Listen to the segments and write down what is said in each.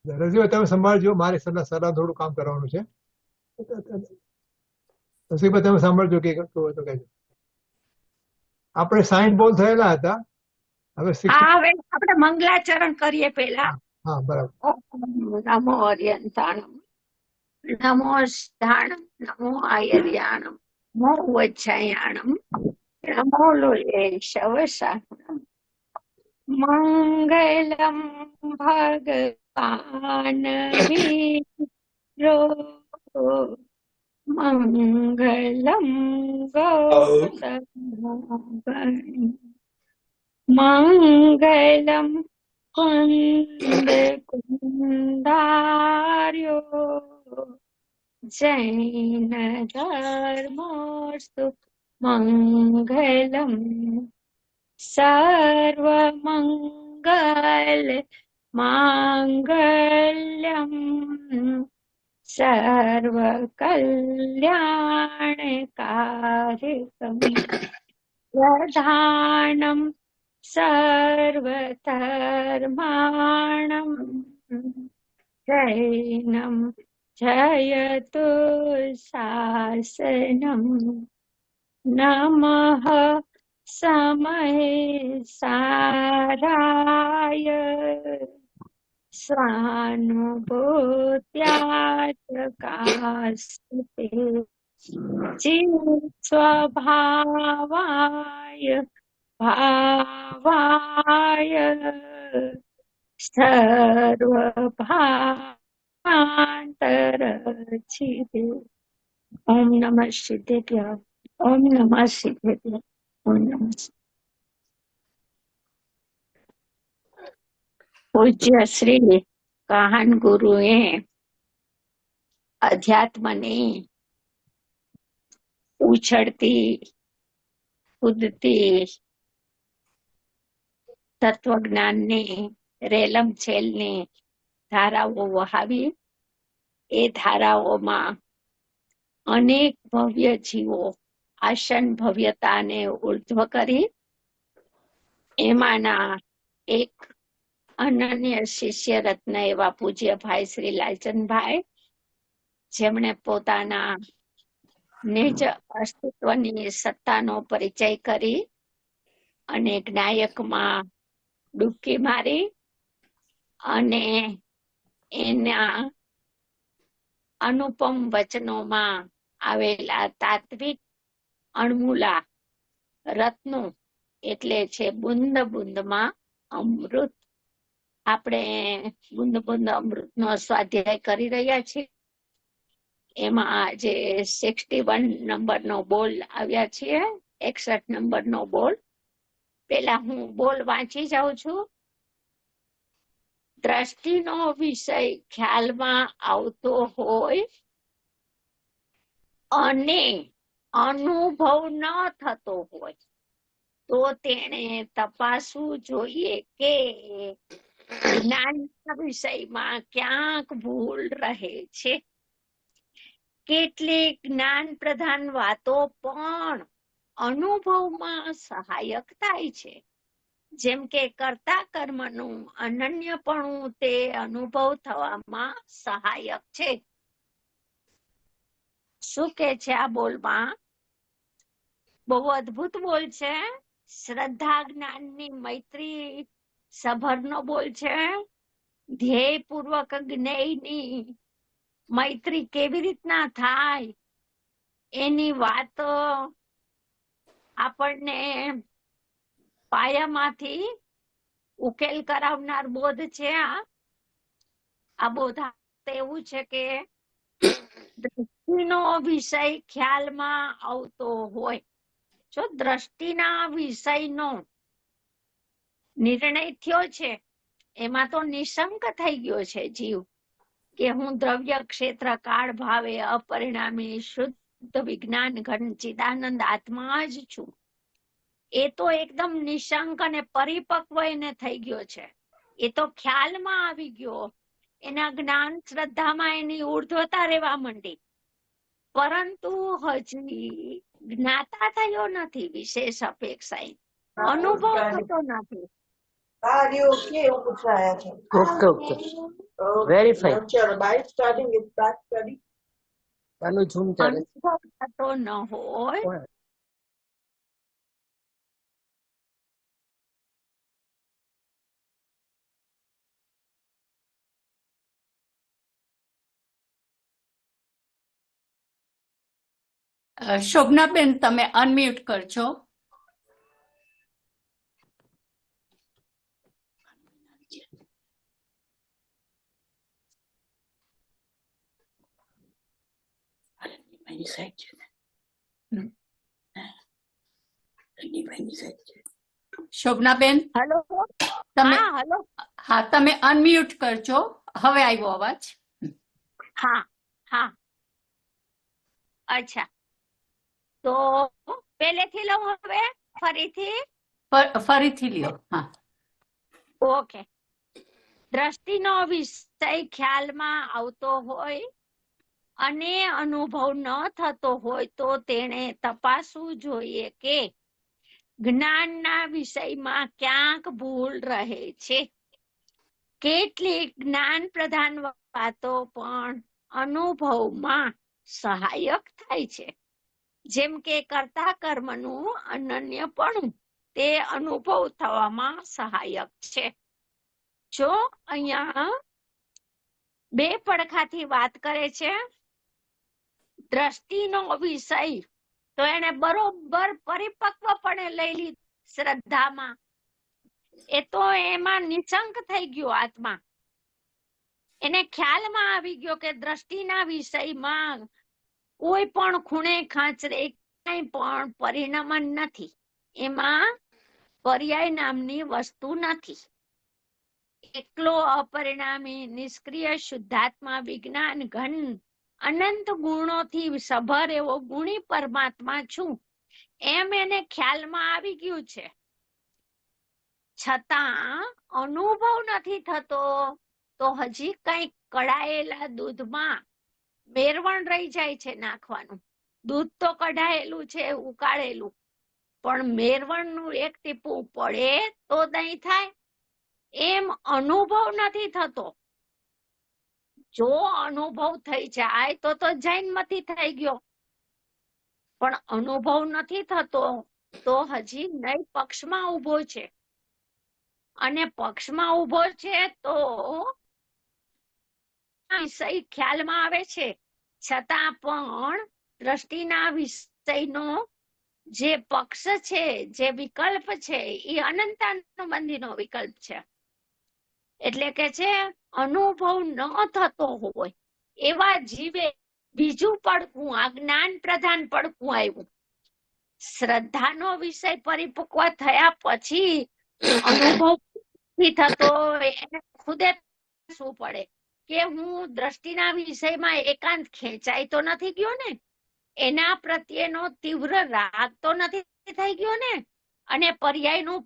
રસીભાઈ તમે સંભાળજો, મારે સલાહ થોડું કામ કરવાનું છે. રસીભાઈ તમે સાંભળજો કે કહેજો. આપણે 60 બોલ થયેલા હતા, હવે 60. હવે આપણે મંગલાચરણ કરીએ પેલા. હા બરાબર. નમો અર્યંતાણમ, નમો સિદ્ધાણમ, નમો આયર્યાણમ, નમો વજ્જાયાણમ, નમો લોલેશવસાણમ. મંગલમ ભગવાન વિષ્ણુ, મંગલમ ગૌતમોગણ, મંગલમ કુંદ કુંદાર્યો, જૈન ધર્મોસ્તુ મંગલમ. સર્વમંગલ માંગલ્યમ સર્વકલ્યાણકારિકમ, પ્રધાનમ સર્વધર્માણમ, જૈનમ જયતુ શાસનમ. નમઃ સમયસારાય સ્વાનુભૂત્યા પ્રકાશતે, સ્વભાવાય ભાવાય સર્વભાવાંતરચિતે. ઓમ નમઃ સિદ્ધેભ્યઃ, ઓમ નમઃ સિદ્ધેભ્યઃ, ઓમ નમઃ. પૂજ્ય શ્રી કાહન ગુરુએ અધ્યાત્મની ઉછળતી કૂદતી તત્વજ્ઞાનની રેલમ છેલની ધારાઓ વહાવી. એ ધારાઓમાં અનેક ભવ્ય જીવો આસન ભવ્યતાને ઉર્ધ્વ કરી એમાંના એક અનન્ય શિષ્ય રત્ન એવા પૂજ્ય ભાઈ શ્રી લાલચંદભાઈ, જેમણે પોતાના નિજ અસ્તિત્વની સત્તાનો પરિચય કરી અને જ્ઞાયકમાં ડૂબકી મારી અને એના અનુપમ વચનોમાં આવેલા તાત્વિક અણમૂલા રત્નો, એટલે છે બુંદ બુંદમાં અમૃત. આપણે બુંદ બુંદ અમૃતનો સ્વાધ્યાય કરી રહ્યા છીએ. એમાં આજે 61 નંબરનો બોલ આવ્યા છીએ, 61 નંબરનો બોલ. પેલા હું બોલ વાંચી જાઉં છું. દ્રષ્ટિનો વિષય ખ્યાલમાં આવતો હોય અને અનુભવ ન થતો હોય તો તેણે તપાસવું જોઈએ કે જ્ઞાનના વિષયમાં ક્યાંક ભૂલ રહે છે. કેટલીક જ્ઞાન પ્રધાન વાતો પણ અનુભવમાં સહાયક થાય છે. જેમ કે કર્તા કર્મનું અનન્યપણું તે અનુભવ થવામાં સહાયક છે. શું કે છે આ બોલમાં? બહુ અદ્ભુત બોલ છે. શ્રદ્ધા જ્ઞાનની મૈત્રી સભરનો બોલ છે. ધ્યેય પૂર્વક જ્ઞેયની મૈત્રી કેવી રીતના થાય એની વાત આપણને પાયામાંથી ઉકેલ કરાવનાર બોધ છે. આ બોધ એવું છે કે દ્રષ્ટિનો વિષય ખ્યાલમાં આવતો હોય, જો દ્રષ્ટિના વિષયનો નિર્ણય થયો છે એમાં તો નિશંક થઈ ગયો છે જીવ કે હું દ્રવ્ય ક્ષેત્ર કાળ ભાવે અપરિણામી શુદ્ધ વિજ્ઞાન ઘન ચિદાનંદ આત્મા જ છું. એ તો એકદમ નિશંક અને પરિપક્વ એને થઈ ગયો છે. એ તો ખ્યાલમાં આવી ગયો. એના જ્ઞાન શ્રદ્ધામાં એની ઉર્ધ્વતા રહેવા માંડી, પરંતુ હજી જ્ઞાતા થયો નથી. વિશેષ અપેક્ષા અનુભવ થતો નથી. Okay okay. Verify. Madam Chair, by starting with that study. ચાલુ ઝૂમ ચાલે અનુભવ થતો ન હોય છે. શોભનાબેન તમે અનમ્યુટ કરજો. શોભનાબેન હલો તમે હા હલો હા તમે અનમ્યુટ કરજો. હવે આવ્યો અવાજ. હા હા અચ્છા તો પહેલેથી લઉં હવે ફરીથી ફરીથી લ્યો. હા ઓકે દ્રષ્ટિનો વિષય ખ્યાલમાં આવતો હોય અને અનુભવ ન થતો હોય તો તેણે તપાસવું જોઈએ કે જ્ઞાનના વિષયમાં ક્યાંક ભૂલ રહે છે. કેટલીક જ્ઞાન પ્રધાન વાતો પણ અનુભવમાં સહાયક થાય છે. જેમ કે કર્તા કર્મનું અનન્યપણું તે અનુભવ થવામાં સહાયક છે. જો અહીંયા બે પડખાથી વાત કરે છે દ્રષ્ટિનો વિષય તો એને બરોબર પરિપક્વપણે લઈ લીધું શ્રદ્ધામાં. એ તો એમાં નિશંક થઈ ગયો આત્મા. એને ખ્યાલમાં આવી ગયો કે દ્રષ્ટિના વિષયમાં કોઈ પણ ખૂણે ખાંચરે કઈ પણ પરિણમન નથી. એમાં પર્યાય નામની વસ્તુ નથી. એકલો અપરિણામી નિષ્ક્રિય શુદ્ધાત્મા વિજ્ઞાન ઘન અનંત ગુણોથી સભર એવો ગુણી પરમાત્મા છું એમ એને ખ્યાલમાં આવી ગયું છે. છતાં અનુભવ નથી થતો તો હજી કઈક કડાયેલા દૂધમાં મેરવણ રહી જાય છે નાખવાનું. દૂધ તો કઢાયેલું છે ઉકાળેલું, પણ મેરવણનું એક ટીપું પડે તો દહીં થાય. એમ અનુભવ નથી થતો. જો અનુભવ થઈ જાય તો જૈનમતી થઈ ગયો, પણ અનુભવ નથી થતો તો હજી નઈ પક્ષમાં ઉભો છે. અને પક્ષમાં ઉભો છે તો વિષય ખ્યાલમાં આવે છે, છતાં પણ દ્રષ્ટિના વિષયનો જે પક્ષ છે, જે વિકલ્પ છે, એ અનંતાનુબંધીનો વિકલ્પ છે. એટલે કે છે અનુભવ ન થતો હોય એવા જીવે બીજું પડકું આ જ્ઞાન પ્રધાન પડકું આવ્યું. શ્રદ્ધાનો વિષય પરિપક્વ થયા પછી અનુભવ થતો એને ખુદે શું પડે કે હું દ્રષ્ટિના વિષયમાં એકાંત ખેંચાઈ તો નથી ગયો ને, એના પ્રત્યેનો તીવ્ર રાગ તો નથી થઈ ગયો ને, અને પર્યાયનું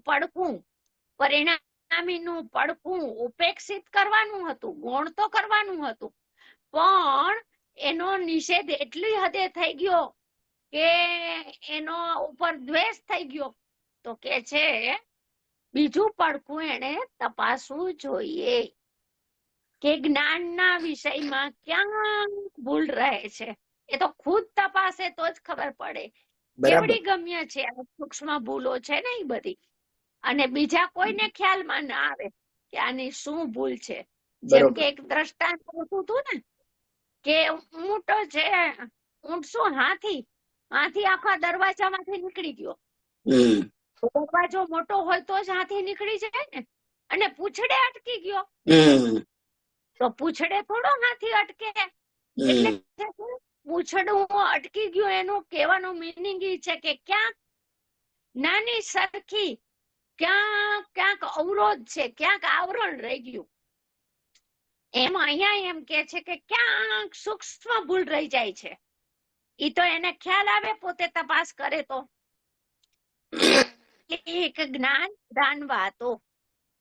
પડકું પરિણામીનું પડકું ઉપેક્ષિત કરવાનું હતું, ગૌણ તો કરવાનું હતું, પણ એનો નિષેધ એટલી હદે થઈ ગયો કે એનો ઉપર દ્વેષ થઈ ગયો. તો કે છે બીજું પડકું એને તપાસવું જોઈએ કે જ્ઞાનના વિષયમાં ક્યાં ભૂલ રહે છે. એ તો ખુદ તપાસે તો જ ખબર પડે કેવડી ગમ્ય છે આ સૂક્ષ્મ ભૂલો છે ને એ બધી, અને બીજા કોઈને ખ્યાલમાં ના આવે કે આની શું ભૂલ છે. જેમ કે એક દ્રષ્ટાંત હતું ને કે ઊંટ છે, ઊંટ શું હાથી આખા દરવાજામાંથી નીકળી ગયો. દરવાજો મોટો હોય તો જ હાથી નીકળી જાય ને, અને પૂંછડે અટકી ગયો તો પૂંછડે થોડો હાથી અટકે. એટલે પૂંછડું અટકી ગયું એનું કહેવાનું મિનિંગ એ છે કે ક્યાંક નાની સરખી ક્યાંક અવરોધ છે, ક્યાંક આવરણ રહી ગયું. એમ અહીંયા એમ કે છે કે ક્યાંક સૂક્ષ્મ ભૂલ રહી જાય છે. ઈ તો એને ખ્યાલ આવે પોતે તપાસ કરે તો. એક જ્ઞાન પ્રધાન વાતો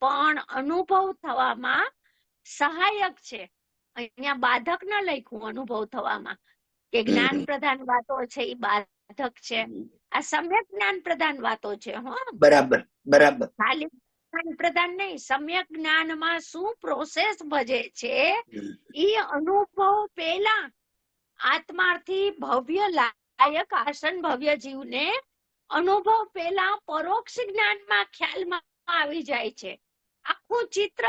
પણ અનુભવ થવામાં સહાયક છે. અહીંયા બાધક ન લખ્યું અનુભવ થવામાં કે જ્ઞાન પ્રધાન વાતો છે એ બાધક છે. આ સમ્યક જ્ઞાન પ્રધાન વાતો છે. હો બરાબર. ખાલી જ્ઞાન પ્રધાન નહીં, સમ્યક જ્ઞાનમાં શું પ્રોસેસ ભજે છે હમ. એ અનુભવ પેલા આત્માર્થી ભવ્ય લાયક આસન ભવ્ય જીવને અનુભવ પેલા પરોક્ષ જ્ઞાનમાં ખ્યાલમાં આવી જાય છે. આખું ચિત્ર,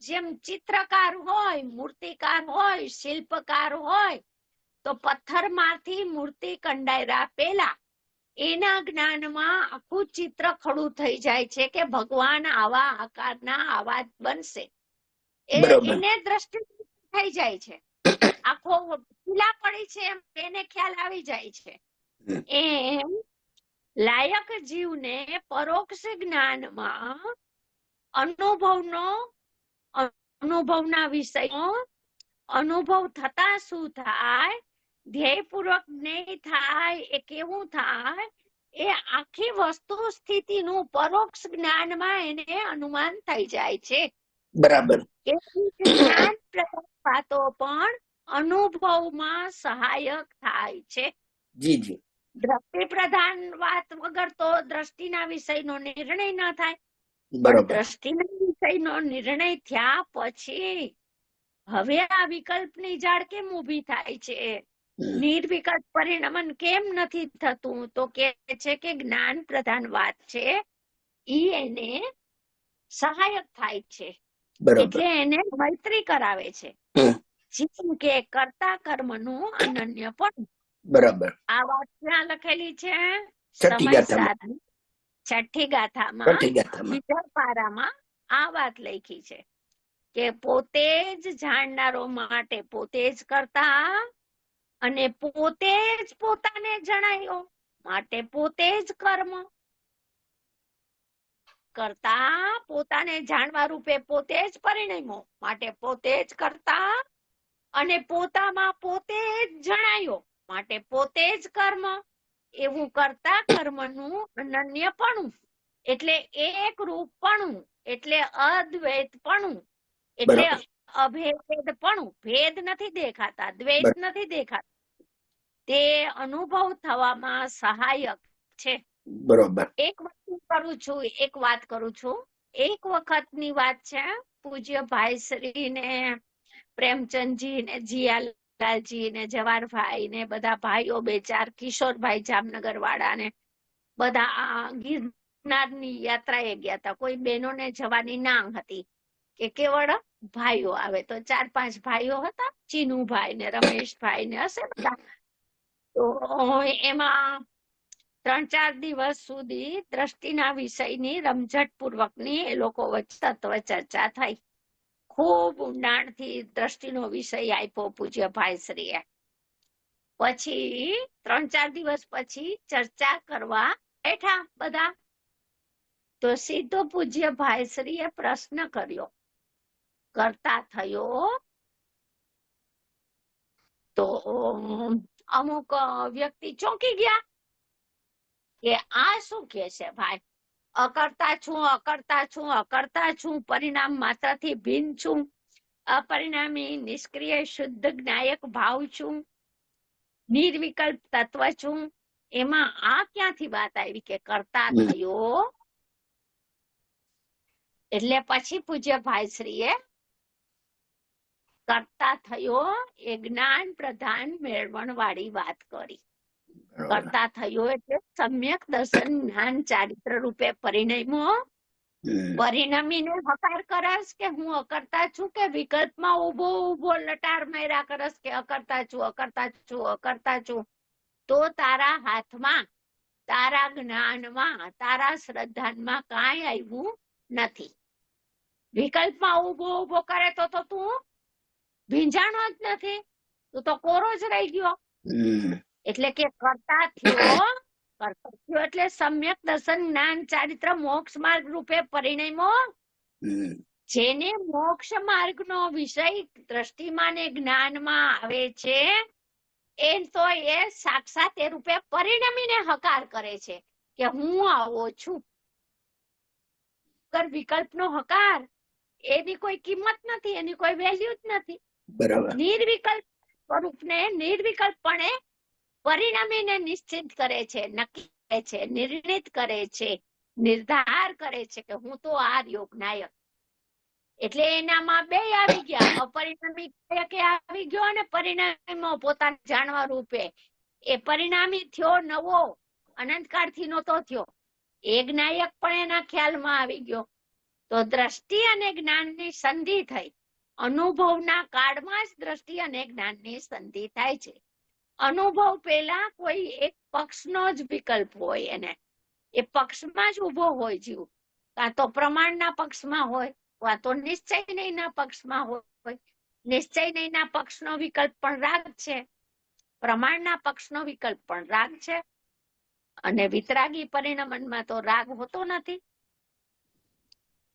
જેમ ચિત્રકાર હોય, મૂર્તિકાર હોય, શિલ્પકાર હોય, તો પથ્થરમાંથી મૂર્તિ કંડાયરા પેલા એના જ્ઞાનમાં આખું ચિત્ર ખડું થઈ જાય છે કે ભગવાન આવા આકારના આવા જ બનશે. બરોબર. એને દ્રષ્ટિ થઈ જાય છે, આખો ખીલા પડી છે એમ એને ખ્યાલ આવી જાય છે. હમ. એમ લાયક જીવને પરોક્ષ જ્ઞાનમાં અનુભવના વિષયનો અનુભવ થતા શું થાય, ધ્યેયપૂર્વક જ્ઞેય થાય, એ કેવું થાય, એ આખી વસ્તુ સ્થિતિનું પરોક્ષ જ્ઞાનમાં એને અનુમાન થઈ જાય છે. બરાબર. એ જ્ઞાન પ્રદાન વાતો પણ અનુભવમાં સહાયક થાય છે. જી જી. દ્રષ્ટિ પ્રધાન વાત વગર તો દ્રષ્ટિના વિષયનો નિર્ણય ન થાય. બરોબર. દ્રષ્ટિના વિષયનો નિર્ણય થયા પછી હવે આ વિકલ્પની જાળ કેમ ઊભી થાય છે, હમ. નિર્વિકલ્પ પરિણમન કેમ નથી થતું, તો કે છે કે જ્ઞાન પ્રધાન વાત છે ઈ એને સહાયક થાય છે. બરોબર. એટલે એને મૈત્રી કરાવે છે. હમ. જેમ કે કર્તા કર્મનું અનન્ય પણ. બરાબર. આ વાત ક્યાં લખેલી છે? છઠ્ઠી સમય ગાથામાં. સાધન છઠ્ઠી ગાથામાં છઠ્ઠી ગાથામાં. બીજા પારામાં આ વાત લખી છે કે પોતે જ જાણનારો માટે પોતે જ કરતા, અને પોતે જ પોતાને જણાયો માટે પોતે જ કર્મ. કરતા પોતાને જાણવા રૂપે પોતે જ પરિણમ્યો માટે પોતે જ કરતા, અને પોતામાં પોતે જ જણાયો માટે પોતે જ કર્મ. એવું કરતા કર્મનું અનન્યપણું એટલે એકરૂપપણું, એટલે અદ્વૈતપણું, એટલે બરાબર. અભેદપણું. ભેદ નથી દેખાતા, દ્વૈત નથી દેખાતા, તે અનુભવ થવામાં સહાયક છે. બરોબર. એક વાત કરું છું. એક વખતની વાત છે, પૂજ્ય ભાઈ શ્રી ને પ્રેમચંદજી ને જીયાલાલજી ને જવાહરભાઈ ને બધા ભાઈઓ, બે ચાર કિશોરભાઈ જામનગર વાળા ને બધા આ ગિરનારની યાત્રાએ ગયા હતા. કોઈ બહેનોને જવાની ના હતી કે કેવળ ભાઈઓ આવે, તો 4-5 ભાઈઓ હતા, ચીનુભાઈ ને રમેશભાઈ ને હશે બધા. તો એમાં 3-4 દિવસ સુધી દ્રષ્ટિના વિષયની રમઝટ પૂર્વકની એ લોકો વચ્ચે તત્વ ચર્ચા થઈ. ખૂબ ઊંડાણથી દ્રષ્ટિનો વિષય આપ્યો પૂજ્ય ભાઈશ્રીએ. પછી 3-4 દિવસ પછી ચર્ચા કરવા બેઠા બધા, તો સીધો પૂજ્ય ભાઈશ્રીએ પ્રશ્ન કર્યો, કરતા થયો? તો અમુક વ્યક્તિ ચોંકી ગયા કે આ શું કે છે ભાઈ, અકર્તા છું, અકર્તા છું, અકર્તા છું, પરિણામ માત્રથી ભિન્ન છું, અપરિણામી નિષ્ક્રિય શુદ્ધ જ્ઞાયક ભાવ છું, નિર્વિકલ્પ તત્વ છું. એમાં આ ક્યાંથી વાત આવી કે કરતા થયો? એટલે પછી પૂજ્ય ભાઈશ્રીએ કરતા થયો એ જ્ઞાન પ્રધાન મેળવણ વાળી વાત કરી. કરતા થયો એટલે સમ્યક દર્શન જ્ઞાન ચારિત્ર રૂપે પરિણમ્યો. પરિણમીને હકાર કરસ કે હું અકર્તા છું, કે વિકલ્પમાં ઉભો લટાર માર્યા કરસ કે અકર્તા છું, અકર્તા છું, અકર્તા છું, તો તારા હાથમાં, તારા જ્ઞાનમાં, તારા શ્રદ્ધાનમાં કાંઈ આવ્યું નથી. વિકલ્પમાં ઉભો કરે તો તું ભીંજાણો જ નથી, તું તો કોરો જ રહી ગયો. એટલે કે કરતા થયો એટલે સમ્યક દર્શન જ્ઞાન ચારિત્ર મોક્ષ માર્ગ રૂપે પરિણમ્યો. જેને મોક્ષ માર્ગનો વિષય દ્રષ્ટિમાં ને જ્ઞાનમાં આવે છે, એ તો એ સાક્ષાત એ રૂપે પરિણમીને હકાર કરે છે કે હું આવો છું. વિકલ્પનો હકાર એની કોઈ કિંમત નથી, એની કોઈ વેલ્યુ જ નથી. બરાબર. નિર્વિકલ્પ સ્વરૂપને નિર્વિકલ્પપણે પરિણામીને નિશ્ચિત કરે છે, નક્કી કરે છે, નિર્ણિત કરે છે. નિર્ધાર કરે છે કે હું તો આ રહ્યો જ્ઞાયક. એટલે એનામાં બે આવી ગયા, અપરિણામી જ્ઞાયક એ આવી ગયો અને પરિણામીમાં પોતાને જાણવા રૂપે એ પરિણામી થયો નવો, અનંતકાળથી નહોતો થયો. એ જ્ઞાયક પણ એના ખ્યાલમાં આવી ગયો. તો દ્રષ્ટિ અને જ્ઞાનની સંધિ થઈ. અનુભવના કાળમાં જ દ્રષ્ટિ અને જ્ઞાનની સંધિ થાય છે. અનુભવ પેલા કોઈ એક પક્ષનો જ વિકલ્પ હોય, એને એ પક્ષમાં જ ઉભો હોય જીવ. કાં તો પ્રમાણના પક્ષમાં હોય, કાં તો નિશ્ચય નહીંના પક્ષમાં હોય. નિશ્ચય નહીંના પક્ષનો વિકલ્પ પણ રાગ છે, પ્રમાણના પક્ષનો વિકલ્પ પણ રાગ છે. અને વિતરાગી પરિણમનમાં તો રાગ હોતો નથી.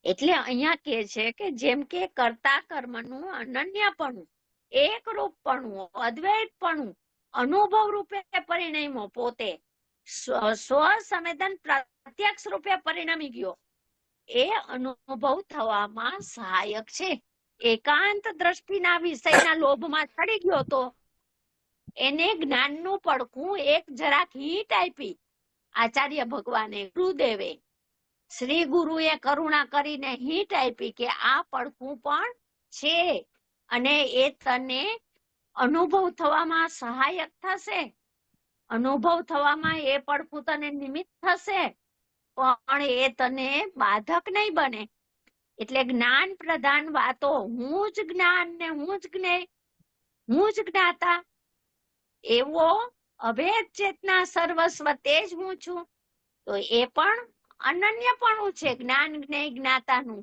એટલે અહીંયા કે છે કે જેમ કે કર્તા કર્મનું અનન્યપણું, એકરૂપપણું, અદ્વૈતપણું અનુભવ રૂપે પરિણમ્યો, પોતે સ્વસંવેદન પ્રત્યક્ષ રૂપે પરિણમી ગયો, એ અનુભવ થવામાં સહાયક છે. એકાંત દ્રષ્ટિના વિષયના લોભમાં ચડી ગયો તો એને જ્ઞાનનું પડખું એક જરાક હીટ આપી આચાર્ય ભગવાને, ગુરુદેવે, શ્રી ગુરુએ કરુણા કરીને હીટ આપી કે આ પડખું પણ છે અને એ તને અનુભવ થવામાં સહાયક થશે, અનુભવ થવામાં એ પડખું તને નિમિત્ત થશે, પણ એ તને બાધક નહીં બને. એટલે જ્ઞાન પ્રધાન વાતો, હું જ જ્ઞાન ને હું જ જ્ઞેય, હું જ જ્ઞાતા, એવો અભેદ ચેતના સર્વસ્વ તે જ હું છું. તો એ પણ અનન્યપણું છે જ્ઞાન જ્ઞેય જ્ઞાતાનું.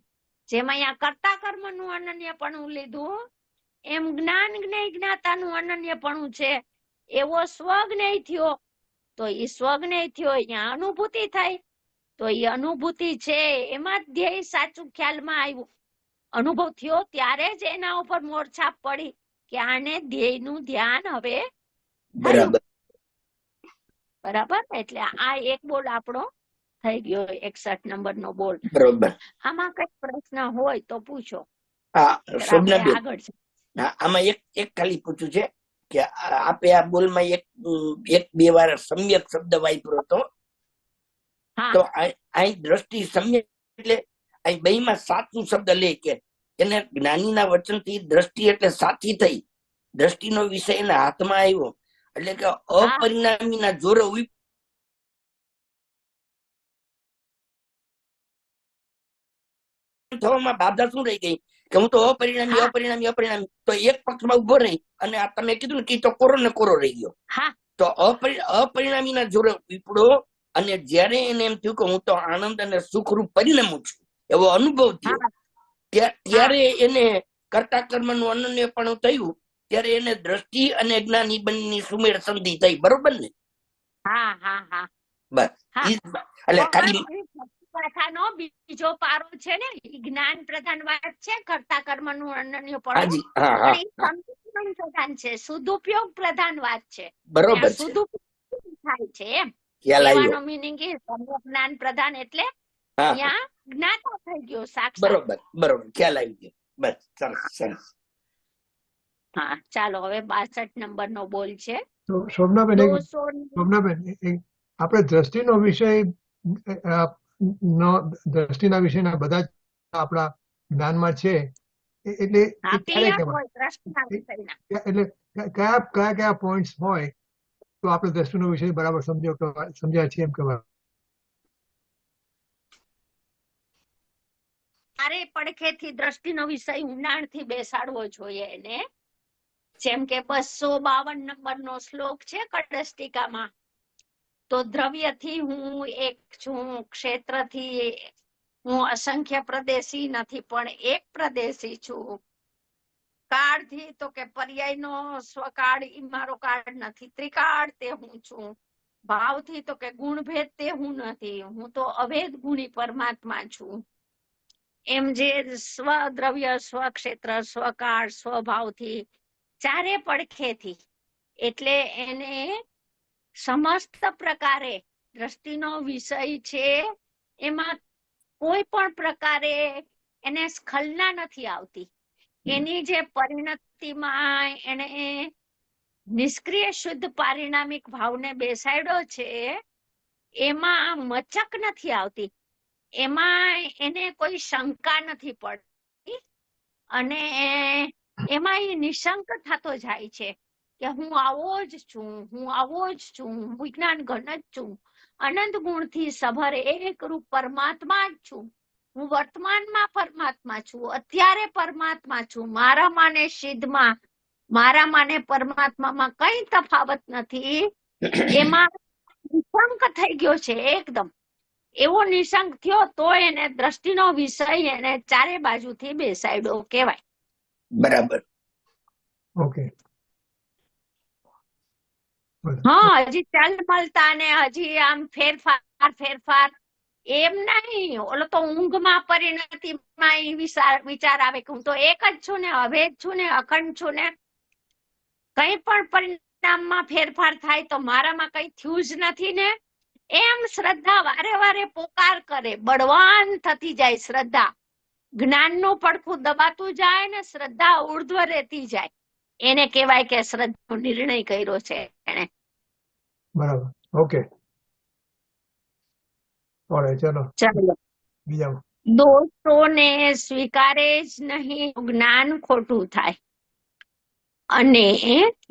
જેમ અહીંયા કર્તા કર્મનું અનન્યપણું લીધું, એમ જ્ઞાન જ્ઞેય જ્ઞાતાનું અનન્યપણું છે. એવો સ્વજ્ઞેય થયો, તો એ સ્વજ્ઞેય થયો, અહીંયા અનુભૂતિ થાય. તો એ અનુભૂતિ છે એમાં જ ધ્યેય સાચું ખ્યાલમાં આવ્યું. અનુભવ થયો ત્યારે જ એના ઉપર મોરછાપ પડી કે આને ધ્યેયનું ધ્યાન હવે થયું. બરાબર. બરાબર. એટલે આ એક બોલ આપણો થઈ ગયો, 61 નંબરનો બોલ. બરોબર. આમાં કઈ પ્રશ્ન હોય તો પૂછો. હા, આપણે શોભનાબેન, આગળ છે. હા, આમાં એક ખાલી પૂછ્યું છે કે આપે આ બોલમાં એક બે વાર સમ્યક શબ્દ વાપર્યો હતો. હા. તો અહીં દ્રષ્ટિ સમ્યક એટલે અહીં બેયમાં સાચું શબ્દ લે કે એને જ્ઞાનીના વચનથી દ્રષ્ટિ એટલે સાચી થઈ, દ્રષ્ટિનો વિષય એના હાથમાં આવ્યો, એટલે કે અપરિણામીના જોરે થવામાં બાધા શું રહી ગઈ કે હું તો અપરિણામી અપરિણામી અપરિણામી, તો એક પક્ષમાં ઉભો રહી અને આ તમે કીધું ને કે તો કોરો ને કોરો રહી ગયો. તો અપરિણામીના જોરે વિપડો, અને જયારે એને એમ થયું કે હું તો આનંદ અને સુખરૂપ પરિણમું છું, એવો અનુભવ થયો, ત્યારે એને કર્તા કર્મનું અનન્યપણું થયું, ત્યારે એને દ્રષ્ટિ અને જ્ઞાન બંનેની સુમેળ સંધિ થઈ. બરોબર ને? હા હા હા. બસ. એટલે ખાલી કથાનો બીજો પારો છે ને, જ્ઞાન પ્રધાન વાત છે, કર્તા કર્મનું અનન્યપણું. હાજી, હા હા, સંતુલન પ્રધાન છે, સદુપયોગ પ્રધાન વાત છે. બરોબર છે, સદુપયોગ થાય છે એમ ખ્યાલ આવ્યો. કહેવાનો મીનિંગ એ જ્ઞાન પ્રધાન એટલે હા, ત્યાં જ્ઞાતા થઈ ગયો સાક્ષાત. બરોબર બરોબર, ખ્યાલ આવી ગયો. બસ, સરસ સરસ. હા, ચાલો હવે 62 નંબરનો બોલ છે. તો શોભનાબેન, દોષો આપણે દ્રષ્ટિનો વિષય દ્રષ્ટિના વિષયના બધા જ આપણા જ્ઞાનમાં છે, એટલે એ ક્યારે કહેવાય? એટલે કયા કયા કયા પોઈન્ટ્સ હોય તો આપણે દ્રષ્ટિનો વિષય બરાબર સમજ્યા છીએ એમ કહેવાય? તારે પડખેથી દ્રષ્ટિનો વિષય ઊંડાણથી બેસાડવો જોઈએ એને. જેમ કે 252 નંબરનો શ્લોક છે કટસ્થિકામાં, તો દ્રવ્યથી હું એક છું, ક્ષેત્રથી હું અસંખ્ય પ્રદેશી નથી પણ એક પ્રદેશી છું, કાળથી તો કે પર્યાયનો સ્વકાળ ઈ મારો કાળ નથી, ત્રિકાળ તે હું છું, ભાવથી તો કે ગુણભેદ તે હું નથી, હું તો અભેદ ગુણી પરમાત્મા છું. એમ જે સ્વદ્રવ્ય, સ્વક્ષેત્ર, સ્વકાળ, સ્વભાવથી ચારે પડખેથી, એટલે એને સમસ્ત પ્રકારે દ્રષ્ટિનો વિષય છે, એમાં કોઈ પણ પ્રકારે એને સ્ખલના નથી આવતી. એની જે પરિણતિમાં એને નિષ્ક્રિય શુદ્ધ પારિણામિક ભાવને બેસાડ્યો છે, એમાં મચક નથી આવતી. એમાં એને કોઈ શંકા નથી પડતી અને એમાં એ નિશંક થતો જાય છે કે હું આવો જ છું, હું આવો જ છું, વિજ્ઞાન ઘન જ છું, અનંત ગુણથી સભર એક રૂપ પરમાત્મા જ છું, હું વર્તમાનમાં પરમાત્મા છું, અત્યારે પરમાત્મા છું, મારામાં ને સિદ્ધમાં, મારામાં ને પરમાત્મામાં કઈ તફાવત નથી. એમાં નિશંક થઈ ગયો છે એકદમ. એવો નિશંક થયો તો એને દ્રષ્ટિનો વિષય એને ચારે બાજુથી બેસાડ્યો કહેવાય. બરાબર. ઓકે. હા, હજી ચાલ મળતા ને હજી આમ ફેરફાર એમ નહીં. ઓલો તો ઊંઘમાં પરિણતિમાં એ વિચાર આવે કે હું તો એક જ છું ને, અભેદ છું ને, અખંડ છું ને, કઈ પણ પરિણામમાં ફેરફાર થાય તો મારામાં કઈ થયું જ નથી ને. એમ શ્રદ્ધા વારે વારે પોકાર કરે, બળવાન થતી જાય શ્રદ્ધા. જ્ઞાનનું પડખું દબાતું જાય ને શ્રદ્ધા ઉર્ધ્વ રહેતી જાય. એને કહેવાય કે શ્રદ્ધાનો નિર્ણય કર્યો છે એને. બરાબર. ઓકે. ઓલરાઈટ, ચલો ચાલો. બીજા. દોષોને સ્વીકારે જ નહીં જ્ઞાન ખોટું થાય, અને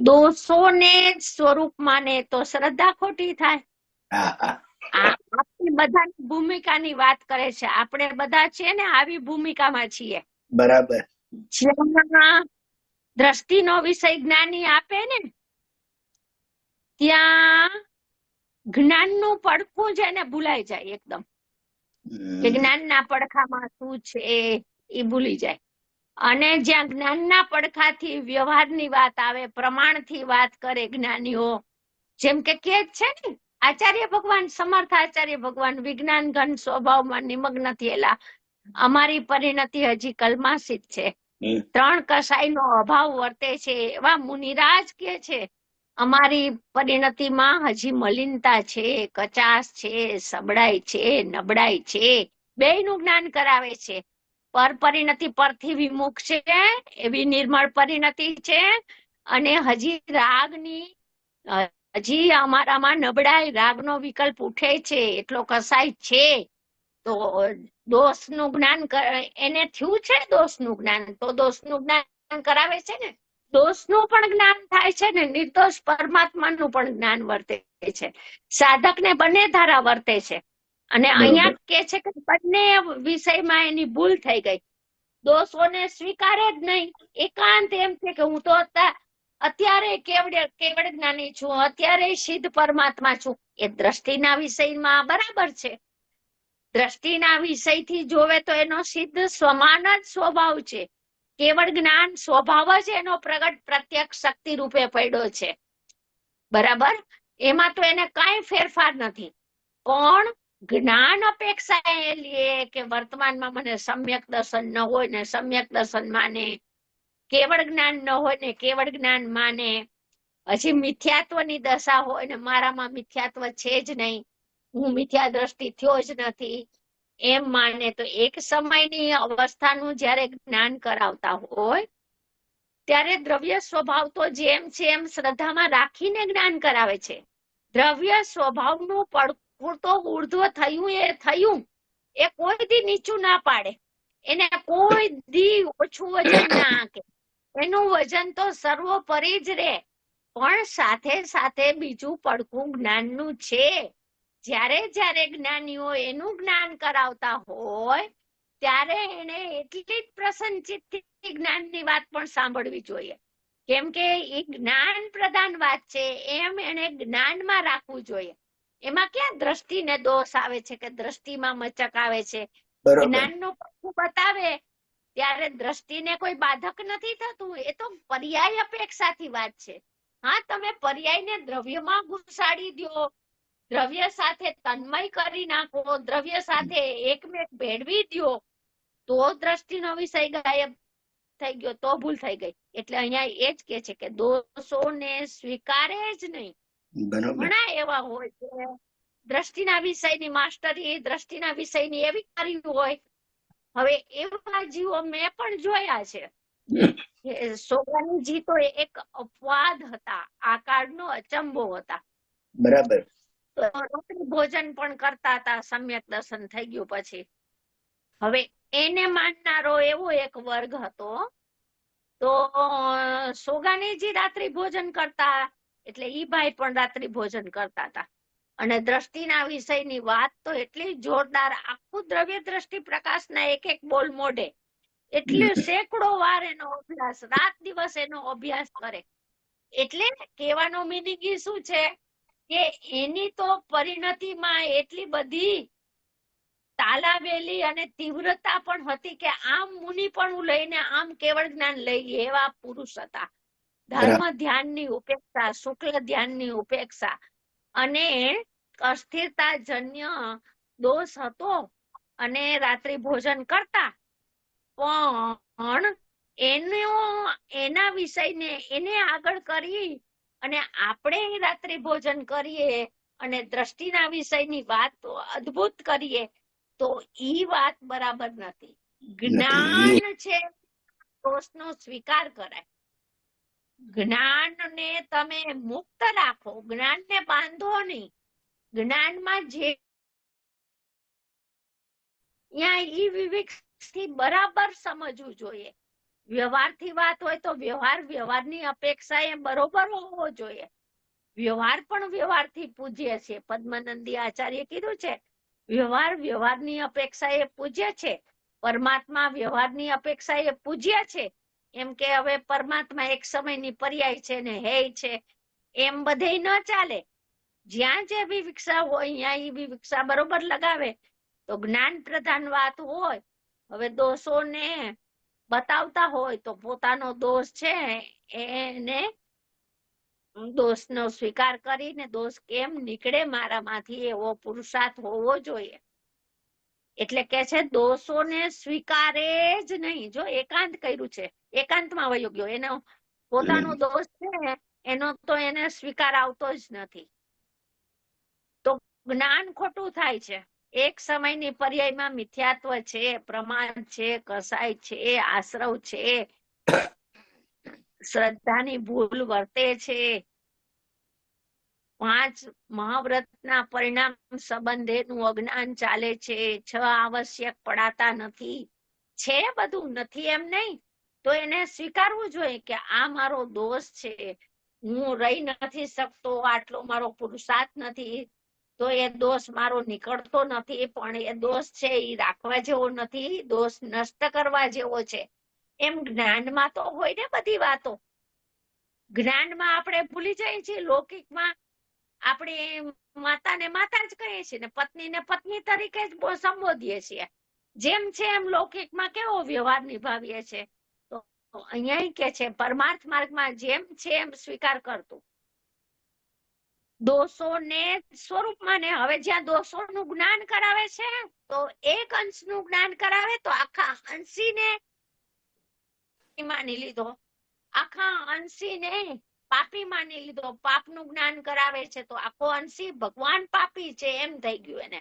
દોષોને સ્વરૂપ માને તો શ્રદ્ધા ખોટી થાય. આપણી બધાની ભૂમિકાની વાત કરે છે. આપણે બધા છે ને આવી ભૂમિકામાં છીએ. બરાબર. જ્યાં દ્રષ્ટિનો વિષય જ્ઞાની આપે ને ત્યાં જ્ઞાનનું પડખું જ એને ભૂલાઈ જાય એકદમ. કે જ્ઞાનના પડખામાં શું છે એ ભૂલી જાય. અને જ્યાં જ્ઞાનના પડખાથી વ્યવહારની વાત આવે, પ્રમાણથી વાત કરે જ્ઞાનીઓ, જેમ કે છે ને આચાર્ય ભગવાન, સમર્થ આચાર્ય ભગવાન વિજ્ઞાન ઘન સ્વભાવમાં નિમગ્ન થયેલા, અમારી પરિણતિ હજી કલ્માસિત છે, 3 કસાઈનો અભાવ વર્તે છે એવા મુનિરાજ કે છે અમારી પરિણતિમાં હજી મલિનતા છે, કચાશ છે, સબડાઈ છે, નબળાઈ છે. બેયનું જ્ઞાન કરાવે છે. પર પરિણતિ પરથી વિમુખ છે એવી નિર્મળ પરિણતિ છે, અને હજી રાગની હજી અમારામાં નબળાઈ, રાગનો વિકલ્પ ઉઠે છે, એટલો કસાય છે. તો દોષનું જ્ઞાન એને થયું છે, દોષનું જ્ઞાન તો દોષનું જ્ઞાન કરાવે છે ને. દોષનું પણ જ્ઞાન થાય છે ને નિર્દોષ પરમાત્માનું પણ જ્ઞાન વર્તે છે. સાધકને બંને ધારા વર્તે છે. અને અહીંયા કે છે કે બંને વિષયમાં એની ભૂલ થઈ ગઈ. દોષોને સ્વીકારે જ નહીં, એકાંત એમ છે કે હું તો અત્યારે કેવળ જ્ઞાની છું, અત્યારે સિદ્ધ પરમાત્મા છું. એ દ્રષ્ટિના વિષયમાં બરાબર છે. દ્રષ્ટિના વિષયથી જોવે તો એનો સિદ્ધ સમાન જ સ્વભાવ છે. કેવળ જ્ઞાન સ્વભાવ જ એનો પ્રગટ પ્રત્યક્ષ શક્તિ રૂપે પડ્યો છે. બરાબર. એમાં તો એને કાંઈ ફેરફાર નથી. પણ જ્ઞાન અપેક્ષા એ લે કે વર્તમાનમાં મને સમ્યક દર્શન ન હોય ને સમ્યક દર્શન માને, કેવળ જ્ઞાન ન હોય ને કેવળ જ્ઞાન માને, હજી મિથ્યાત્વની દશા હોય ને મારામાં મિથ્યાત્વ છે જ નહીં, હું મિથ્યા દ્રષ્ટિ થયો જ નથી એમ માને. તો એક સમયની અવસ્થાનું જયારે જ્ઞાન કરાવતા હોય ત્યારે દ્રવ્ય સ્વભાવ તો જેમ છે એમ શ્રદ્ધામાં રાખીને જ્ઞાન કરાવે છે. દ્રવ્ય સ્વભાવનું પડખું તો ઉર્ધ્વ થયું એ થયું, એ કોઈ દી નીચું ના પાડે, એને કોઈ દી ઓછું વજન ના આંકે. એનું વજન તો સર્વોપરી જ રહે. પણ સાથે સાથે બીજું પડખું જ્ઞાનનું છે. જ્યારે જ્યારે જ્ઞાનીઓ એનું જ્ઞાન કરાવતા હોય ત્યારે એને એટલી જ પ્રસન્નચિત્તથી જ્ઞાનની વાત પણ સાંભળવી જોઈએ. કેમ કે એ જ્ઞાન પ્રધાન વાત છે, એમ એને જ્ઞાનમાં રાખવું જોઈએ. એમાં ક્યાં દ્રષ્ટિને દોષ આવે છે કે દ્રષ્ટિમાં મચક આવે છે. જ્ઞાનનું પડખું બતાવે ત્યારે દ્રષ્ટિને કોઈ બાધક નથી થતું. એ તો પર્યાય અપેક્ષાથી વાત છે. હા, તમે પર્યાયને દ્રવ્યમાં ઘુસાડી દો, દ્રવ્ય સાથે તન્મય કરી નાખો, દ્રવ્ય સાથે એકમેક ભેળવી દો, તો દ્રષ્ટિનો વિષય ગાયબ થઈ ગયો, તો ભૂલ થઈ ગઈ. એટલે અહીંયા એ જ કે છે કે દોષોને સ્વીકારે જ નહીં. ઘણા એવા હોય કે દ્રષ્ટિના વિષયની માસ્ટરી, દ્રષ્ટિના વિષયની એવી કરી હોય. હવે એવા જીવો મેં પણ જોયા છે. સોગાનીજી તો એક અપવાદ હતા, આ કાળનો અચંબો હતા. બરાબર. તો રાત્રિ ભોજન પણ કરતા હતા. સમ્યક દર્શન થઈ ગયું પછી હવે એને માનનારો એવો એક વર્ગ હતો. તો સોગાનીજી રાત્રિ ભોજન કરતા, એટલે ઈ ભાઈ પણ રાત્રિ ભોજન કરતા હતા. અને દ્રષ્ટિના વિષયની વાત તો એટલી જોરદાર, આખું દ્રવ્ય દ્રષ્ટિ પ્રકાશના એક એક બોલ મોઢે, એટલે સેંકડો વાર એનો અભ્યાસ, રાત દિવસ એનો અભ્યાસ કરે. એટલે કહેવાનો મિનિંગ ઈ શું છે કે એની તો પરિણતિમાં એટલી બધી તાલાવેલી અને તીવ્રતા પણ હતી કે આમ મુનિ પણ લઈને આમ કેવળ જ્ઞાન લઈ એવા પુરુષ હતા. ધર્મ ધ્યાનની ઉપેક્ષા, શુક્લ ધ્યાનની ઉપેક્ષા અને અસ્થિરતા જન્ય દોષ હતો. અને રાત્રિ ભોજન કરતા પણ એના વિષયને એને આગળ કરી અને આપણે રાત્રિ ભોજન કરીએ અને દ્રષ્ટિના વિષયની વાત અદ્ભુત કરીએ તો ઈ વાત બરાબર નથી. જ્ઞાન છે દોષનો સ્વીકાર કરાય. જ્ઞાનને તમે મુક્ત રાખો, જ્ઞાનને બાંધો નહીં. જ્ઞાનમાં જે ત્યાં ઈ વિવેકથી બરાબર સમજવું જોઈએ. વ્યવહારથી વાત હોય તો વ્યવહારની અપેક્ષાએ બરોબર હોવો જોઈએ. વ્યવહાર પણ વ્યવહારથી પૂજ્ય છે. પદ્માનંદી આચાર્ય કીધું છે વ્યવહારની અપેક્ષાએ પૂજ્ય છે, પરમાત્મા વ્યવહારની અપેક્ષાએ પૂજ્ય છે. એમ કે હવે પરમાત્મા એક સમયની પર્યાય છે ને હે છે, એમ બધે ન ચાલે. જ્યાં જે વિવિક્ષા હોય ત્યાં એ વિવિક્ષા બરોબર લગાવે. તો જ્ઞાન પ્રધાન વાત હોય, હવે દોષોને બતાવતા હોય તો પોતાનો દોષ છે એને દોષનો સ્વીકાર કરીને દોષ કેમ નીકળે મારામાંથી એવો પુરુષાર્થ હોવો જોઈએ. એટલે કે છે દોષોને સ્વીકારે જ નહીં. જો એકાંત કર્યું છે, એકાંતમાં વયો ગયો, એનો પોતાનો દોષ છે એનો તો એને સ્વીકાર આવતો જ નથી. તો જ્ઞાન ખોટું થાય છે. એક સમયની પર્યાયમાં મિથ્યાત્વ છે, પ્રમાદ છે, કસાય છે, આશ્રવ છે, શ્રદ્ધાની ભૂલ વર્તે છે, 5 મહાવ્રતના પરિણામ સંબંધેનું અજ્ઞાન ચાલે છે, 6 આવશ્યક પડાતા નથી, છે બધું નથી એમ નહીં. તો એને સ્વીકારવું જોઈએ કે આ મારો દોષ છે, હું રહી નથી શકતો, આટલો મારો પુરુષાર્થ નથી, તો એ દોષ મારો નીકળતો નથી. પણ એ દોષ છે એ રાખવા જેવો નથી, દોષ નષ્ટ કરવા જેવો છે. એમ જ્ઞાનમાં તો હોય ને બધી વાતો. જ્ઞાનમાં આપણે ભૂલી જઈએ છીએ. લૌકિકમાં આપણે માતાને માતા જ કહીએ છીએ ને પત્નીને પત્ની તરીકે જ સંબોધીએ છીએ. જેમ છે એમ લૌકિકમાં કેવો વ્યવહાર નિભાવીએ છીએ. તો અહીંયા કે છે પરમાર્થ માર્ગમાં જેમ છે એમ સ્વીકાર કરતું. દોષોને સ્વરૂપમાં ને હવે જ્યાં દોષોનું જ્ઞાન કરાવે છે તો એક અંશનું જ્ઞાન કરાવે તો આખા અંશીને માની લીધો, આખા અંશીને પાપી માની લીધો. પાપનું જ્ઞાન કરાવે છે તો આખો અંશી ભગવાન પાપી છે એમ થઈ ગયું. એને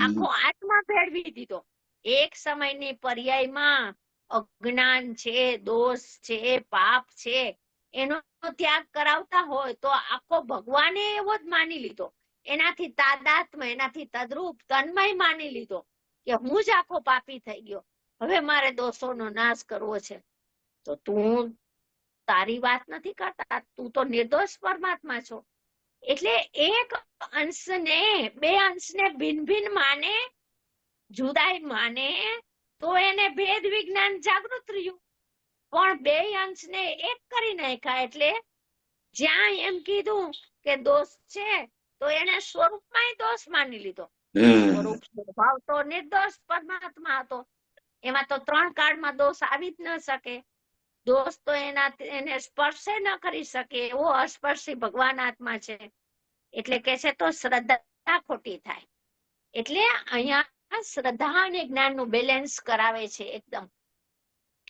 આખો આત્મા ભેળવી દીધો. એક સમયની પર્યાયમાં અજ્ઞાન છે, દોષ છે, પાપ છે, એનો ત્યાગ કરાવતા હોય તો આખો ભગવાને એવો જ માની લીધો. એનાથી તાદાત્મ્ય, એનાથી તદ્રૂપ તન્મય માની લીધો કે હું જ આખો પાપી થઈ ગયો, હવે મારે દોષોનો નાશ કરવો છે. તો તું તારી વાત નથી કરતા, તું તો નિર્દોષ પરમાત્મા છો. એટલે એક અંશને, 2 અંશને ભિન્ન ભિન્ન માને, જુદાઈ માને તો એને ભેદ વિજ્ઞાન જાગૃત રહ્યું. પણ 2 અંશને એક કરી નાખ્યા એટલે જ્યાં એમ કીધું કે દોષ છે તો એને સ્વરૂપમાં દોષ માની લીધો. સ્વરૂપ સ્વભાવ તો નિર્દોષ પરમાત્મા હતો. એમાં તો 3 કાળમાં દોષ આવી જ ન શકે. દોષ તો એને સ્પર્શે ન કરી શકે એવો અસ્પર્શી ભગવાન આત્મા છે. એટલે કે છે તો શ્રદ્ધા ખોટી થાય. એટલે અહીંયા શ્રદ્ધા અને જ્ઞાનનું બેલેન્સ કરાવે છે એકદમ.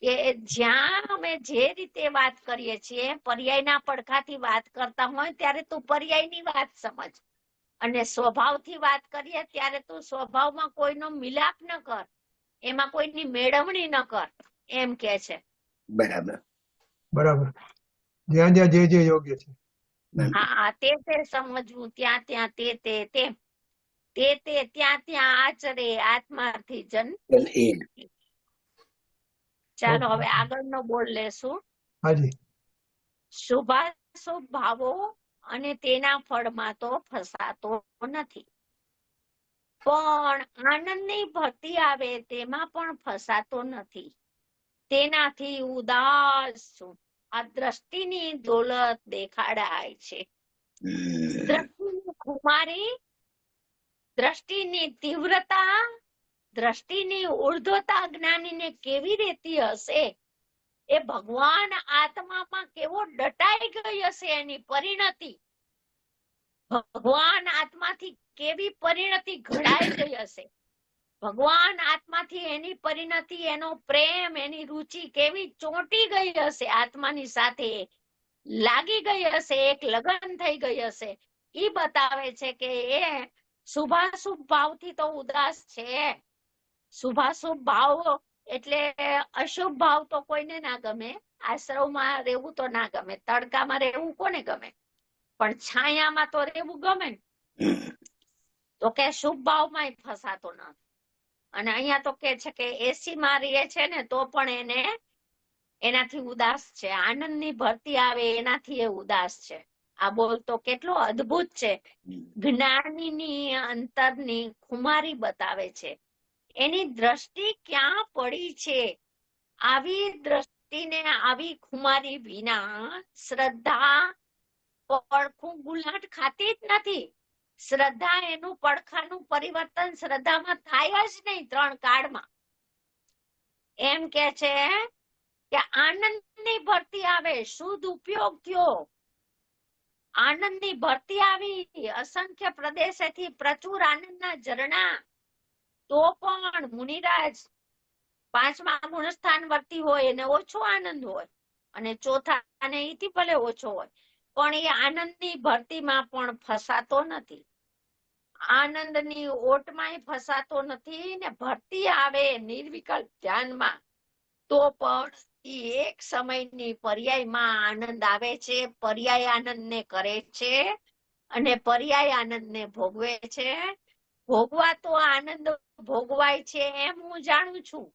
કે જ્યાં અમે જે રીતે વાત કરીએ છીએ પર્યાયના પડખાથી વાત કરતા હોય ત્યારે તું પર્યાયની વાત સમજ, અને સ્વભાવથી વાત કરીએ ત્યારે તું સ્વભાવમાં કોઈનો મિલાપ ન કર, એમાં કોઈની મેળવણી ન કર, એમ કે છે. બરાબર બરાબર. જ્યાં જ્યાં જે યોગ્ય છે. હા તે સમજવું, ત્યાં ત્યાં તે તેમ, તે ત્યાં ત્યાં આચરે, આત્માથી જન. ચાલો હવે આગળનો બોલ લેશું. હાજી. શુભાશુભ ભાવો અને તેના ફળમાં તો ફસાતો નથી, પણ આનંદની ભક્તિ આવે તેમાં પણ ફસાતો નથી. તેનાથી ઉદાસ છું. આ દ્રષ્ટિની દોલત દેખાડાય છે. દ્રષ્ટિની ખુમારી, દ્રષ્ટિની તીવ્રતા, દ્રષ્ટિની ઉર્ધ્વતા જ્ઞાનીને કેવી રીતે હશે? એ ભગવાન આત્મામાં કેવો દટાઈ ગઈ હશે એની પરિણતિ. ભગવાન આત્માથી કેવી પરિણતિ ઘડાઈ ગઈ હશે. ભગવાન આત્માથી એની પરિણતિ, એનો પ્રેમ, એની રુચિ કેવી ચોંટી ગઈ હશે, આત્માની સાથે લાગી ગઈ હશે, એક લગન થઈ ગઈ હશે. ઈ બતાવે છે કે એ શુભાશુભ ભાવથી તો ઉદાસ છે. શુભાશુભ ભાવ એટલે અશુભ ભાવ તો કોઈને ના ગમે. આશ્રમમાં રહેવું તો ના ગમે, તડકામાં રહેવું કોને ગમે, પણ છાયામાં તો રહેવું ગમે. તો કે શુભ ભાવમાં ફસાતો નથી. અને અહીંયા તો કે છે કે એસી માં રહે છે ને તો પણ એનાથી ઉદાસ છે. આનંદની ભરતી આવે એનાથી એ ઉદાસ છે. આ બોલ તો કેટલો અદ્ભુત છે. જ્ઞાનીની અંતરની ખુમારી બતાવે છે. એની દ્રષ્ટિ ક્યાં પડી છે? આવી દ્રષ્ટિને, આવી ખુમારી વિના શ્રદ્ધા પડખું ગુલાટ ખાતી જ નથી. શ્રદ્ધા એનું પડખાનું પરિવર્તન શ્રદ્ધામાં થાય જ નહીં 3 કાળમાં. એમ કે છે કે આનંદની ભરતી આવે, શુદ્ધ ઉપયોગ થયો, આનંદની ભરતી આવી, અસંખ્ય પ્રદેશેથી પ્રચુર આનંદના ઝરણા. તો પણ મુનિરાજ 5મા ગુણસ્થાન વર્તી હોય એને ઓછો આનંદ હોય, અને ચોથા અને એથી ભલે ઓછો હોય, પણ એ આનંદની ભરતીમાં પણ ફસાતો નથી. આનંદની ઓટમાં ફસાતો નથી ને ભરતી આવે નિર્વિકલ્પ ધ્યાનમાં તો પણ એક સમયની પર્યાયમાં આનંદ આવે છે. પર્યાય આનંદને કરે છે અને પર્યાય આનંદને ભોગવે છે. ભોગવા તો આનંદ ભોગવાય છે એમ હું જાણું છું.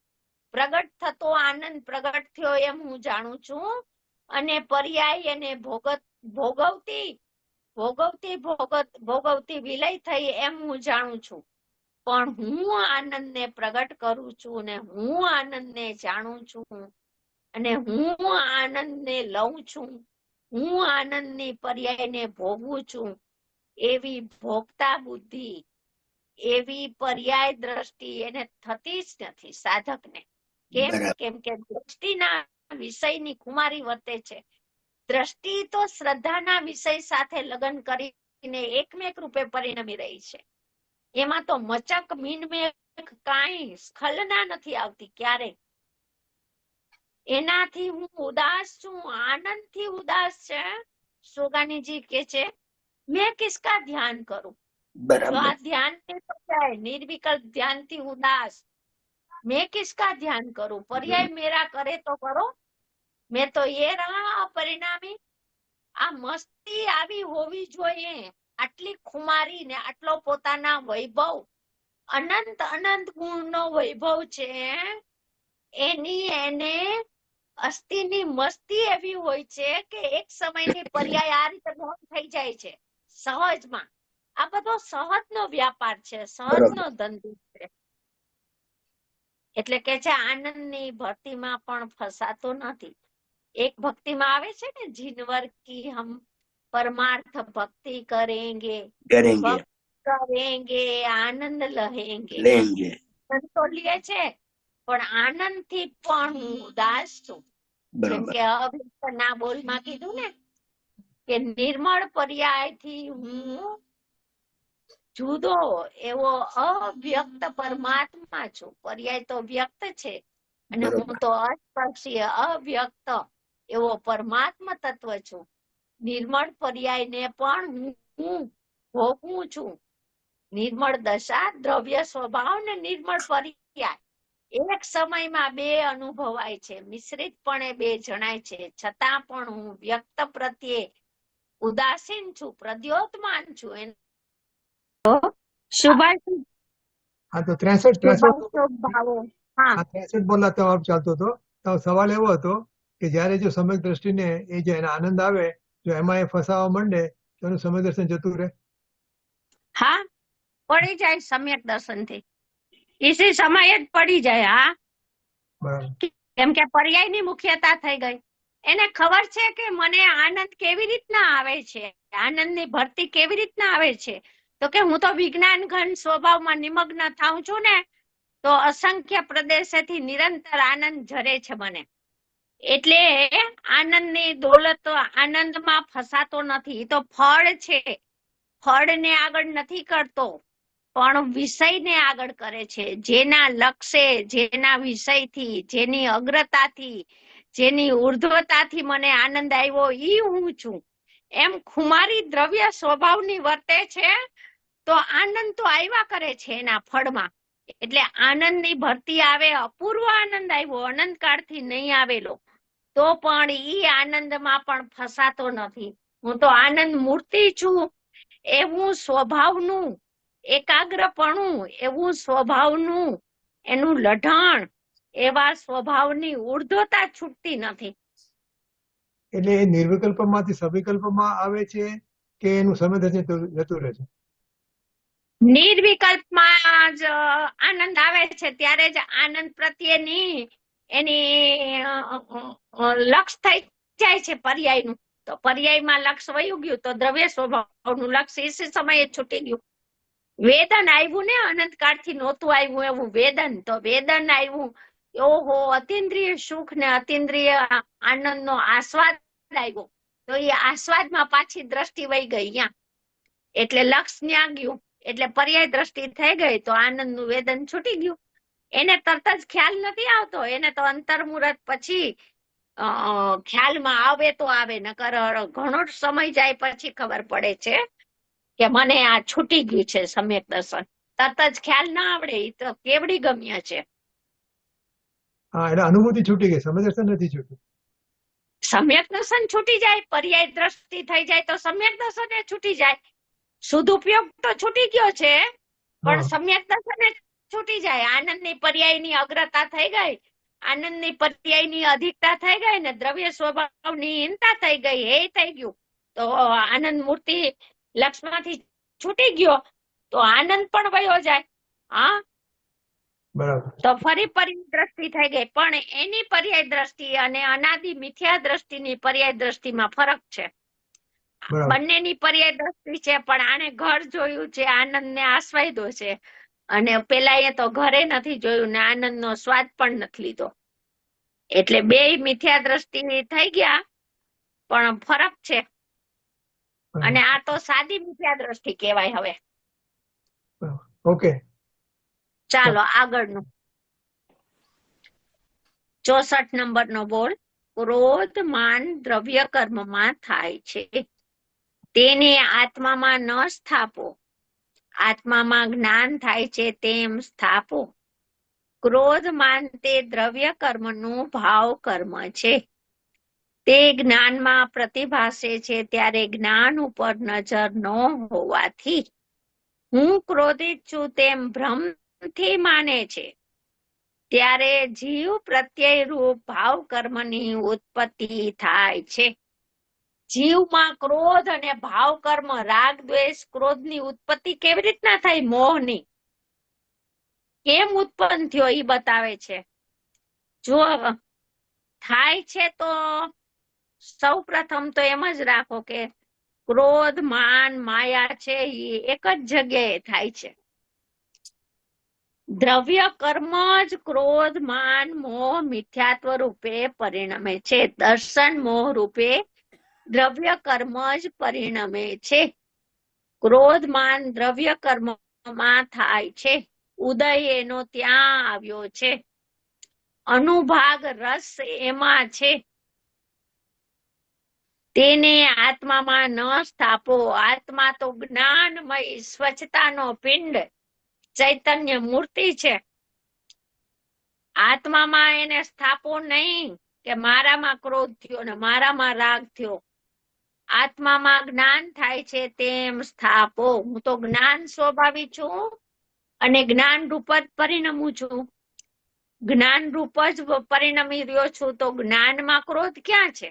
પ્રગટ થતો આનંદ પ્રગટ થયો એમ હું જાણું છું. અને પર્યાય અને ભોગવતી વિલય થઈ એમ હું જાણું છું. પણ હું આનંદને પ્રગટ કરું છું ને હું આનંદને જાણું છું અને હું આનંદને લઉં છું. હું આનંદની પર્યાયને ભોગવું છું. એવી ભોગતા બુદ્ધિ, એવી પર્યાય દ્રષ્ટિ એને થતી જ નથી સાધકને. કેમ કે દ્રષ્ટિના વિષયની કુમારી વર્તે છે. દ્રષ્ટિ તો શ્રદ્ધાના વિષય સાથે લગ્ન કરીને એકમેક રૂપે પરિણમી રહી છે. એમાં તો મચક મીનમેક કાંઈ સ્ખલના નથી આવતી ક્યારેય. એનાથી હું ઉદાસ છું, આનંદથી ઉદાસ છે. સોગાનીજી કે છે મેં કિસકા ધ્યાન કરું? જો આ ધ્યાન નિર્વિકલ્પ ધ્યાનથી ઉદાસ, મેં કિસકા ધ્યાન કરું? પર્યાય મેરા કરે તો કરો. મેં તો એ રહા પરિણામી. આ મસ્તી આવી હોવી જોઈએ, આટલી ખુમારી ને આટલો પોતાના વૈભવ, અનંત અનંત ગુણનો વૈભવ છે. એને અસ્થિની મસ્તી એવી હોય છે કે એક સમયની પર્યાય આ રીતે બંધ થઈ જાય છે સહજમાં. આ બધો સહજનો વ્યાપાર છે, સહજનો ધંધો છે. એટલે કે છે આનંદની ભક્તિમાં પણ ફસાતો નથી. એક ભક્તિમાં આવે છે ને જીનવર કી હમ પરમાર્થ ભક્તિ કરેંગે આનંદ લહેંગે. તો લે છે પણ આનંદ થી પણ હું ઉદાસ છું. જેમ કે અવ્યક્ત ના બોલમાં કીધું ને કે નિર્મળ પર્યાય થી હું જુદો એવો અવ્યક્ત પરમાત્મા છું. પર્યાય તો વ્યક્ત છે અને હું તો અસ્પર્શી અવ્યક્ત એવો પરમાત્મા તત્વ છું. નિર્મળ પર્યાય ને પણ હું ભોગવું છું. નિર્મળ દશા, દ્રવ્ય સ્વભાવ ને નિર્મળ પર્યાય એક સમયમાં બે અનુભવાય છે. મિશ્રિતપણે બે જણાય છે. છતાં પણ હું વ્યક્ત પ્રત્યે ઉદાસીન છું, પ્રદ્યોતમાન છું. શુભાશુભ હા તો 63 શુભાશુભ ભાવો. હા 63 બોલના જવાબ ચાલતો હતો. તો સવાલ એવો હતો કે જ્યારે જો સમ્યક દ્રષ્ટિને એ જે એને આનંદ આવે, જો એમાં એ ફસાવા માંડે તો એનું સમ્યક દર્શન જતું રહે. હા પડી જાય સમ્યક દર્શન થી, ઇસી સમય જ પડી જાય. હા બરાબર. કેમ કે પર્યાયની મુખ્યતા થઈ ગઈ. એને ખબર છે કે મને આનંદ કેવી રીતના આવે છે, આનંદની ભરતી કેવી રીતના આવે છે. તો કે હું તો વિજ્ઞાન ઘન સ્વભાવમાં નિમગ્ન થાઉં છું ને, તો અસંખ્ય પ્રદેશેથી નિરંતર આનંદ ઝરે છે મને. એટલે આનંદની દોલત આનંદમાં ફસાતો નથી. એ તો ફળ છે, ફળને આગળ નથી કરતો, પણ વિષયને આગળ કરે છે. જેના લક્ષ્ય, જેના વિષયથી, જેની અગ્રતાથી, જેની ઉર્ધ્વતાથી મને આનંદ આવ્યો ઈ હું છું. એમ ખુમારી દ્રવ્ય સ્વભાવની વર્તે છે, તો આનંદ તો આવ્યા કરે છે એના ફળમાં. એટલે આનંદની ભરતી આવે, અપૂર્વ આનંદ આવ્યો, અનંત કાળથી નહીં આવેલો, તો પણ ઈ આનંદમાં પણ ફસાતો નથી. હું તો આનંદ મૂર્તિ છું. એવું સ્વભાવનું એકાગ્રપણું, એવું સ્વભાવનું એનું લઢણ, એવા સ્વભાવની ઉર્ધ્વતા છૂટતી નથી. એટલે એ નિર્વિકલ્પમાંથી સવિકલ્પમાં આવે છે કે એનું સમ્યક દર્શન જતું રહે છે? નિર્વિકલ્પમાં જ આનંદ આવે છે, ત્યારે જ આનંદ પ્રત્યેની એની લક્ષ થઈ જાય છે પર્યાયનું. તો પર્યાયમાં લક્ષ વયું ગયું તો દ્રવ્ય સ્વભાવનું લક્ષ એ સમયે છૂટી ગયું. વેદન આવ્યું ને, અનંત કાળથી નહોતું આવ્યું એવું વેદન. તો વેદન આવ્યું, ઓહો, અતિન્દ્રિય સુખ ને અતિન્દ્રિય આનંદનો આસ્વાદ આવ્યો. તો એ આસ્વાદમાં પાછી દ્રષ્ટિ વહી ગઈ ત્યાં, એટલે લક્ષ ન્યા ગયું. એટલે પર્યાય દ્રષ્ટિ થઈ ગઈ તો આનંદનું વેદન છૂટી ગયું. એને તરત જ ખ્યાલ નથી આવતો, એને તો અંતર્મુહૂર્ત પછી ખ્યાલમાં આવે તો આવે, નકર ઘણો સમય જાય પછી ખબર પડે છે કે મને આ છૂટી ગયું છે સમ્યક દર્શન. તરત જ ખ્યાલ ના આવડે, એ તો કેવડી ગમ્ય છે. હા, એટલે અનુભૂતિ છૂટી ગઈ, સમ્યક દર્શન નથી છૂટ્યું. સમ્યક દર્શન છૂટી જાય, પર્યાય દ્રષ્ટિ થઈ જાય તો સમ્યક દર્શન એ છૂટી જાય. સદુપયોગ તો છૂટી ગયો છે, પણ સમ્યક દર્શન છૂટી જાય. આનંદની પર્યાયની અગ્રતા થઈ ગઈ, આનંદની પર્યાયની અધિકતા થઈ ગઈ ને દ્રવ્ય સ્વભાવની હીનતા થઈ ગઈ, એ થઈ ગયું. તો આનંદ મૂર્તિ લક્ષમાંથી છૂટી ગયો તો આનંદ પણ વયો જાય. હા બરાબર. તો ફરી પર્યાય દ્રષ્ટિ થઈ ગઈ. પણ એની પર્યાય દ્રષ્ટિ અને અનાદિ મિથ્યા દ્રષ્ટિની પર્યાય દ્રષ્ટિમાં ફરક છે. બંનેની પર્યાય દ્રષ્ટિ છે, પણ આને ઘર જોયું છે, આનંદ ને આસ્વાદ્યો છે, અને પેલા એ તો ઘરે નથી જોયું ને આનંદનો સ્વાદ પણ નથી લીધો. એટલે બે મિથ્યા દ્રષ્ટિ થઈ ગયા, પણ ફરક છે. અને આ તો સાદી મિથ્યા દ્રષ્ટિ કહેવાય. હવે ઓકે, ચાલો આગળનું 64 નંબરનો બોલ. ક્રોધ માન દ્રવ્ય કર્મમાં થાય છે, તેને આત્મામાં ન સ્થાપો. આત્મામાં જ્ઞાન થાય છે તેમ સ્થાપો. ક્રોધ માન તે દ્રવ્ય કર્મનું ભાવ કર્મ છે. તે જ્ઞાનમાં પ્રતિભાસે છે, ત્યારે જ્ઞાન ઉપર નજર ન હોવાથી હું ક્રોધિત છું તેમ ભ્રમથી માને છે. ત્યારે જીવ પ્રત્યય રૂપ ભાવ કર્મની ઉત્પત્તિ થાય છે. જીવમાં ક્રોધ અને ભાવ કર્મ, રાગ દ્વેષ ક્રોધની ઉત્પત્તિ કેવી રીતના થઈ, મોહની કેમ ઉત્પન્ન થયો એ બતાવે છે. જો થાય છે તો સૌ પ્રથમ તો એમ જ રાખો કે ક્રોધ માન માયા છે એ એક જ જગ્યાએ થાય છે. દ્રવ્ય કર્મ જ ક્રોધ માન મોહ મિથ્યાત્વ રૂપે પરિણમે છે. દર્શન મોહ રૂપે દ્રવ્ય કર્મ જ પરિણમે છે. ક્રોધ માન દ્રવ્ય કર્મમાં થાય છે. ઉદય એનો ત્યાં આવ્યો છે. અનુભાગ રસ એમાં છે. તેને આત્મામાં ન સ્થાપો. આત્મા તો જ્ઞાનમય સ્વચ્છતાનો પિંડ, ચૈતન્ય મૂર્તિ છે. આત્મામાં એને સ્થાપો નહીં કે મારામાં ક્રોધ થયો ને મારામાં રાગ થયો. આત્મામાં જ્ઞાન થાય છે તેમ સ્થાપો. હું તો જ્ઞાન સ્વભાવી છું અને જ્ઞાન રૂપ જ પરિણમું છું. જ્ઞાન રૂપ જ પરિણમી રહ્યો છું. તો જ્ઞાનમાં ક્રોધ ક્યાં છે?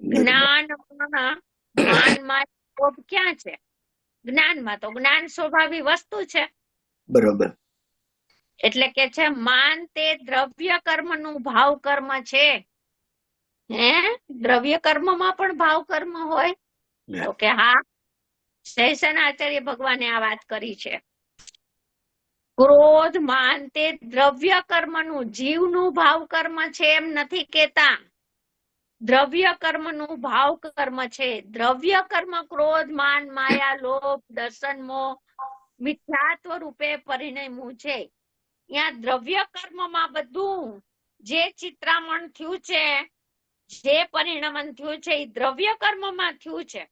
જ્ઞાનમાં માનમાં ક્રોધ ક્યાં છે? જ્ઞાનમાં તો જ્ઞાન સ્વભાવી વસ્તુ છે. બરોબર. એટલે કે છે માન તે દ્રવ્ય કર્મનું ભાવ કર્મ છે. હે, દ્રવ્ય કર્મમાં પણ ભાવ કર્મ હોય? તો કે હા, શૈસનાચાર્ય ભગવાને આ વાત કરી છે. ક્રોધ માન તે દ્રવ્ય કર્મનું, જીવનું ભાવ કર્મ છે એમ નથી કેતા. દ્રવ્ય કર્મનું ભાવ કર્મ છે. દ્રવ્ય કર્મ ક્રોધ માન માયા લોભ દર્શન મોહ મિથ્યાત્વ રૂપે પરિણમ્યું છે. ત્યાં દ્રવ્ય કર્મમાં બધું જે ચિત્રામણ થયું છે, જે પરિણમન થયું છે, એ દ્રવ્ય કર્મમાં થયું છે.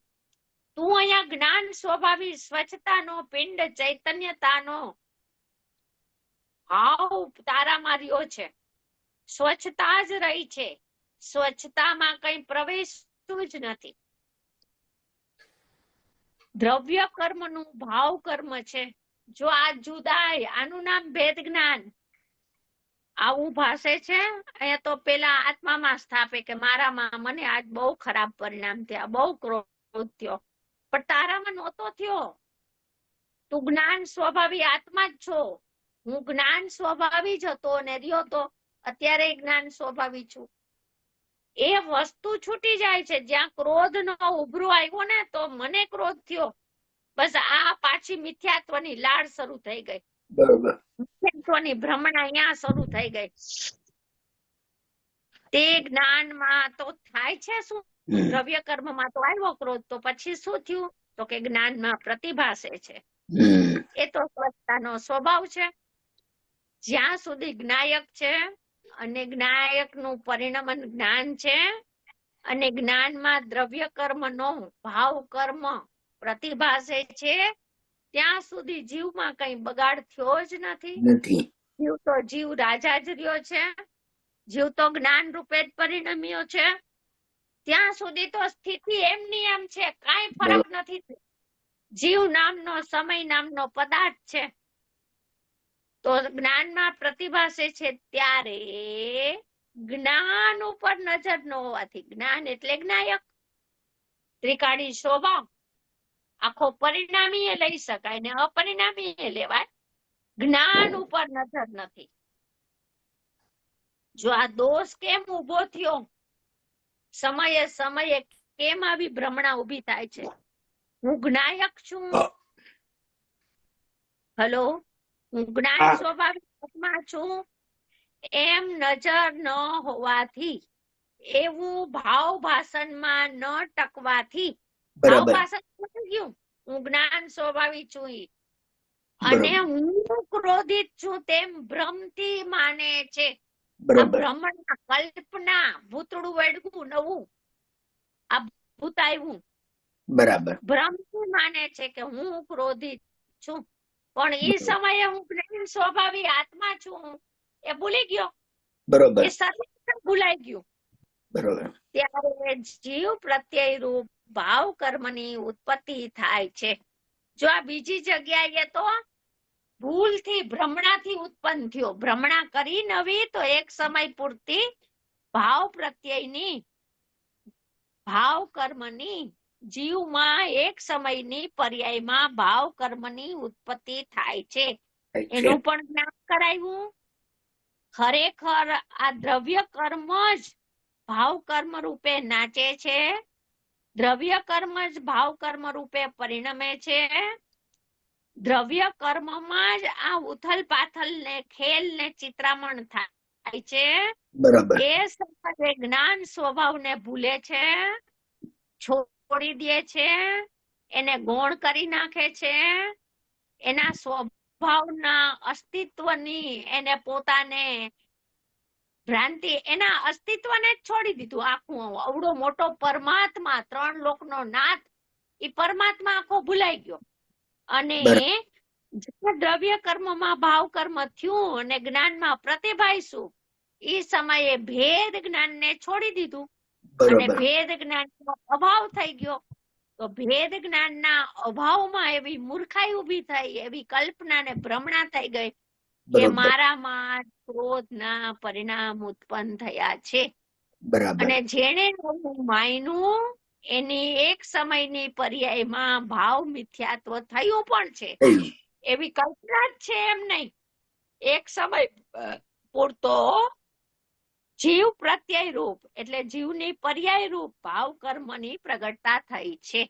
તું અહીંયા જ્ઞાન સ્વભાવી સ્વચ્છતાનો પિંડ ચૈતન્યતાનો ભાવ તારામાં રહ્યો છે. સ્વચ્છતા જ રહી છે. સ્વચ્છતામાં કઈ પ્રવેશતું જ નથી. દ્રવ્ય કર્મનું ભાવ કર્મ છે. જો આ જુદાય, આનું નામ ભેદ જ્ઞાન. આવું ભાષે છે. અહીંયા તો પેલા આત્મામાં સ્થાપે કે મારામાં મને આજ બહુ ખરાબ પરિણામ થયા, બહુ ક્રોધ થયો, પણ તારામાં નહોતો થયો. તું જ્ઞાન સ્વભાવી આત્મા જ છો. હું જ્ઞાન સ્વભાવી જ હતો અને રહ્યો તો અત્યારે જ્ઞાન સ્વભાવી છું. એ વસ્તુ છૂટી જાય છે. જ્યાં ક્રોધ નો ઉભરો આવ્યો ને તો મને ક્રોધ થયો, બસ આ પાછી મિથ્યાત્વની લાડ શરૂ થઈ ગઈ. બરોબર. મિથ્યાત્વની ભ્રમણા અહીંયા શરૂ થઈ ગઈ. તે જ્ઞાનમાં તો થાય છે શું? દ્રવ્ય કર્મમાં તો આવ્યો ક્રોધ, તો પછી શું થયું? તો કે જ્ઞાનમાં પ્રતિભાસે છે. એ તો સ્વચ્છતાનો સ્વભાવ છે. જ્યાં સુધી જ્ઞાયક છે અને જ્ઞાયકનું પરિણમન જ્ઞાન છે અને જ્ઞાનમાં દ્રવ્ય કર્મનો ભાવ કર્મ પ્રતિભાસે છે, ત્યાં સુધી જીવમાં કઈ બગાડ થયો જ નથી. જીવ તો જીવ રાજા જ રહ્યો છે. જીવ તો જ્ઞાન રૂપે જ પરિણમ્યો છે. ત્યાં સુધી તો સ્થિતિ એમની એમ છે, કાંઈ ફરક નથી. જીવ નામનો સમય નામનો પદાર્થ છે. તો જ્ઞાનમાં પ્રતિભાસે છે ત્યારે જ્ઞાન ઉપર નજર ન હોવાથી, જ્ઞાન એટલે જ્ઞાયક, ત્રિકાળી સ્વભાવ, આખો પરિણામી લઈ શકાય ને અપરિણામી લેવાય. જ્ઞાન ઉપર નજર નથી. જો આ દોષ કેમ ઉભો થયો, સમયે સમયે કેમ આવી ભ્રમણા ઉભી થાય છે? હું જ્ઞાયક છું, હલો, હું જ્ઞાન સ્વભાવિક આત્મા છું એમ નજર ન હોવાથી, એવું ભાવ ભાષણમાં ન ટકવાથી, ભાવ ભાષણ ગયું હું જ્ઞાન સ્વભાવી છું અને હું ક્રોધિત છું તેમ ભ્રમથી માને છે. ભ્રમણ કલ્પના, ભૂતળું વેડવું નવું, આ ભૂત આવ્યું, બરાબર, ભ્રમથી માને છે કે હું ક્રોધિત છું, પણ એ સમયે હું જ્ઞાન સ્વભાવી આત્મા છું એ ભૂલી ગયો. બરોબર, એ સત્ય ભૂલાઈ ગયું. બરોબર. ત્યારે જીવ પ્રત્યય રૂપ ભાવ કર્મની ઉત્પત્તિ થાય છે. જો આ બીજી જગ્યાએ તો ભૂલથી ભ્રમણાથી ઉત્પન્ન થયો. ભ્રમણા કરી નવી તો એક સમય પૂરતી ભાવ પ્રત્યયની, ભાવ કર્મની, જીવમાં એક સમયની પર્યાયમાં ભાવ કર્મની ઉત્પત્તિ થાય છે. એનું પણ જ્ઞાન કરાવ્યું. ખરેખર આ દ્રવ્ય કર્મ જ ભાવ કર્મ રૂપે નાચે છે. દ્રવ્ય કર્મ જ ભાવ કર્મ રૂપે પરિણમે છે. દ્રવ્ય કર્મમાં જ આ ઉથલ પાથલ ને ખેલ ને ચિત્રામણ થાય છે. બરાબર. એ સમયે જ્ઞાન સ્વભાવને ભૂલે છે, છોડી દે છે, એને ગૌણ કરી નાખે છે. એના સ્વભાવના અસ્તિત્વની એને પોતાને ભ્રાંતિ, એના અસ્તિત્વને જ છોડી દીધું. આખું અવડો મોટો પરમાત્મા, 3 લોકનો નાથ, એ પરમાત્મા આખો ભૂલાઈ ગયો. અને દ્રવ્ય કર્મમાં ભાવ કર્મ થયું અને જ્ઞાનમાં પ્રતિભાઈશું, એ સમયે ભેદ જ્ઞાનને છોડી દીધું. અને બરોબર ભેદ જ્ઞાનનો અભાવ થઈ ગયો. તો ભેદ જ્ઞાનના અભાવમાં એવી મૂર્ખાઈ ઊભી થઈ, એવી કલ્પના ને ભ્રમણા થઈ ગઈ કે બરોબર મારામાં ક્રોધના પરિણામ ઉત્પન્ન થયા છે. બરાબર અને જેણે નવું માન્યું એની એક સમયની પર્યાયમાં ભાવ મિથ્યાત્વ થયું પણ છે. થયું. એવી કલ્પના જ છે એમ નહીં. એક સમય પૂરતો જીવ પ્રત્યય રૂપ એટલે જીવની પર્યાય રૂપ ભાવ કર્મની પ્રગટતા થઈ છે.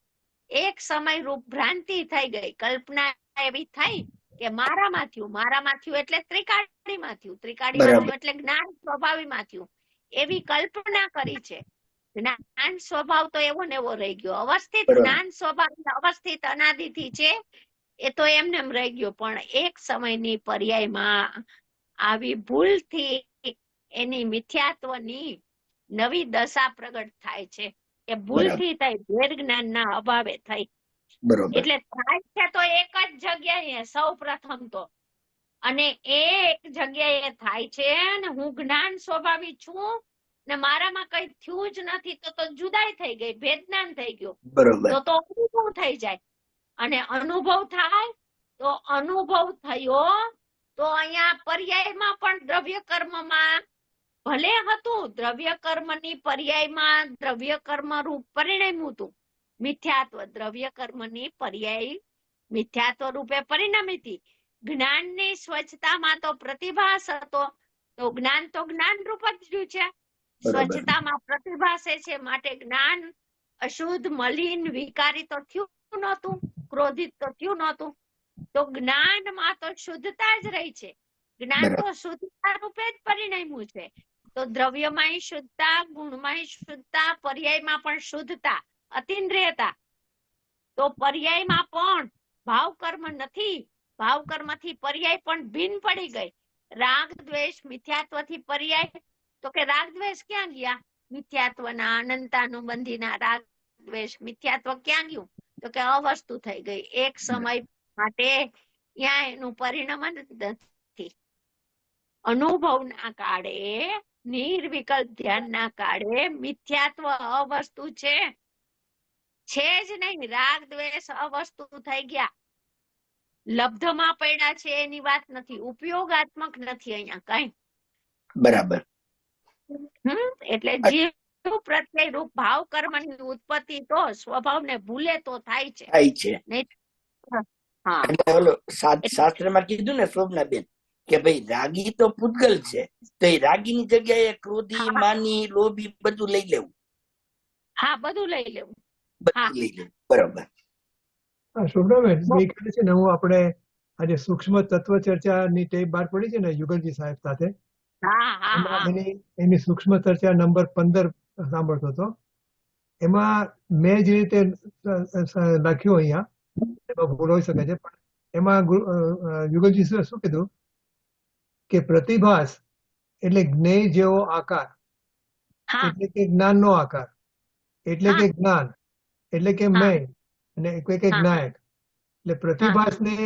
એક સમય રૂપ ભ્રાંતિ થઈ ગઈ, કલ્પના એવી થઈ કે મારામાં થયું એટલે ત્રિકાળીમાં થયું, ત્રિકાળીમાં બરાબર. થયું એટલે જ્ઞાન સ્વભાવીમાં થયું, એવી કલ્પના કરી છે. જ્ઞાન સ્વભાવ તો એવો ને એવો રહી ગયો. અવસ્થિત બરાબર. જ્ઞાન સ્વભાવ અવસ્થિત અનાદિથી છે, એ તો એમને એમ રહી ગયો. પણ એક સમયની પર્યાયમાં આવી ભૂલથી એની મિથ્યાત્વની નવી દશા પ્રગટ થાય છે. એ ભૂલથી થઈ, ભેદ જ્ઞાનના અભાવે થઈ. બરોબર એટલે થાય છે તો એક જ જગ્યાએ સૌ પ્રથમ તો, અને એ એક જગ્યાએ થાય છે ને હું જ્ઞાન સ્વભાવી છું ને મારામાં કઈ થયું જ નથી, તો જુદાઈ થઈ ગઈ, ભેદ જ્ઞાન થઈ ગયું. બરોબર તો અનુભવ થઈ જાય. અને અનુભવ થાય તો અનુભવ થયો તો અહીંયા પર્યાયમાં પણ દ્રવ્ય કર્મમાં ભલે હતું, દ્રવ્ય કર્મની પર્યાયમાં દ્રવ્ય કર્મ રૂપ પરિણમ્યું હતું મિથ્યાત્વ. દ્રવ્ય કર્મની પર્યાય મિથ્યાત્વ રૂપે પરિણમી હતી. જ્ઞાનની સ્વચ્છતામાં તો પ્રતિભાસ હતો, તો જ્ઞાન રૂપ જ રહ્યું છે. સ્વચ્છતામાં પ્રતિભાસે છે, માટે જ્ઞાન અશુદ્ધ, મલિન, વિકારી તો થયું નહોતું, ક્રોધિત તો થયું નહોતું. તો જ્ઞાનમાં તો શુદ્ધતા જ રહી છે. જ્ઞાન તો શુદ્ધતા રૂપે જ પરિણમ્યું છે. તો દ્રવ્યમાંય શુદ્ધતા, ગુણમાંય શુદ્ધતા, પર્યાયમાં પણ શુદ્ધતા, અતિન્દ્રિયતા. તો પર્યાયમાં પણ ભાવ કર્મ નથી. ભાવ કર્મથી પર્યાય પણ ભિન્ન પડી ગઈ. રાગ દ્વેષ મિથ્યાત્વથી પર્યાય, તો કે રાગ દ્વેષ ક્યાં ગયા? મિથ્યાત્વના અનંતાનુબંધીના રાગ દ્વેષ મિથ્યાત્વ ક્યાં ગયું? તો કે અવસ્તુ થઈ ગઈ. એક સમય માટે ત્યાં એનું પરિણામ જ નથી. અનુભવના કાળે, નિર્વિકલ્પ ધ્યાનના કાળે મિથ્યાત્વ અવસ્તુ છે જ નહીં. રાગ દ્વેષ અવસ્તુ થઈ ગયા, લબ્ધમાં પડ્યા છે એની વાત નથી, ઉપયોગાત્મક નથી અહીંયા કઈ. બરાબર એટલે જીવ પ્રત્યય રૂપ ભાવ કર્મની ઉત્પત્તિ તો સ્વભાવને ભૂલે તો થાય છે. ઓલો શાસ્ત્રમાં કીધું ને શોભનાબેન કે ભાઈ રાગી તો પૂતગલ છે, તો એ રાગીની જગ્યાએ ક્રોધી, માની, લોભી બધું લઈ લેવું. હા, બધું લઈ લેવું. બરોબર. શોભનાબેન, ગઈકાલે છે ને હું આપણે આજે સૂક્ષ્મ તત્વ ચર્ચાની ટેપ બહાર પડી છે ને યુગલજી સાહેબ સાથે, એની સૂક્ષ્મ ચર્ચા નંબર 15 સાંભળતો હતો. એમાં મેં જે રીતે લખ્યું અહીંયા, એમાં ભૂલ હોઈ શકે છે, પણ એમાં યુગલજી શું કીધું કે પ્રતિભાસ એટલે જ્ઞેય જેવો આકાર, એટલે કે જ્ઞાનનો આકાર, એટલે કે જ્ઞાન, એટલે કે મેં અને કોઈ કે જ્ઞાયક. એટલે પ્રતિભાસને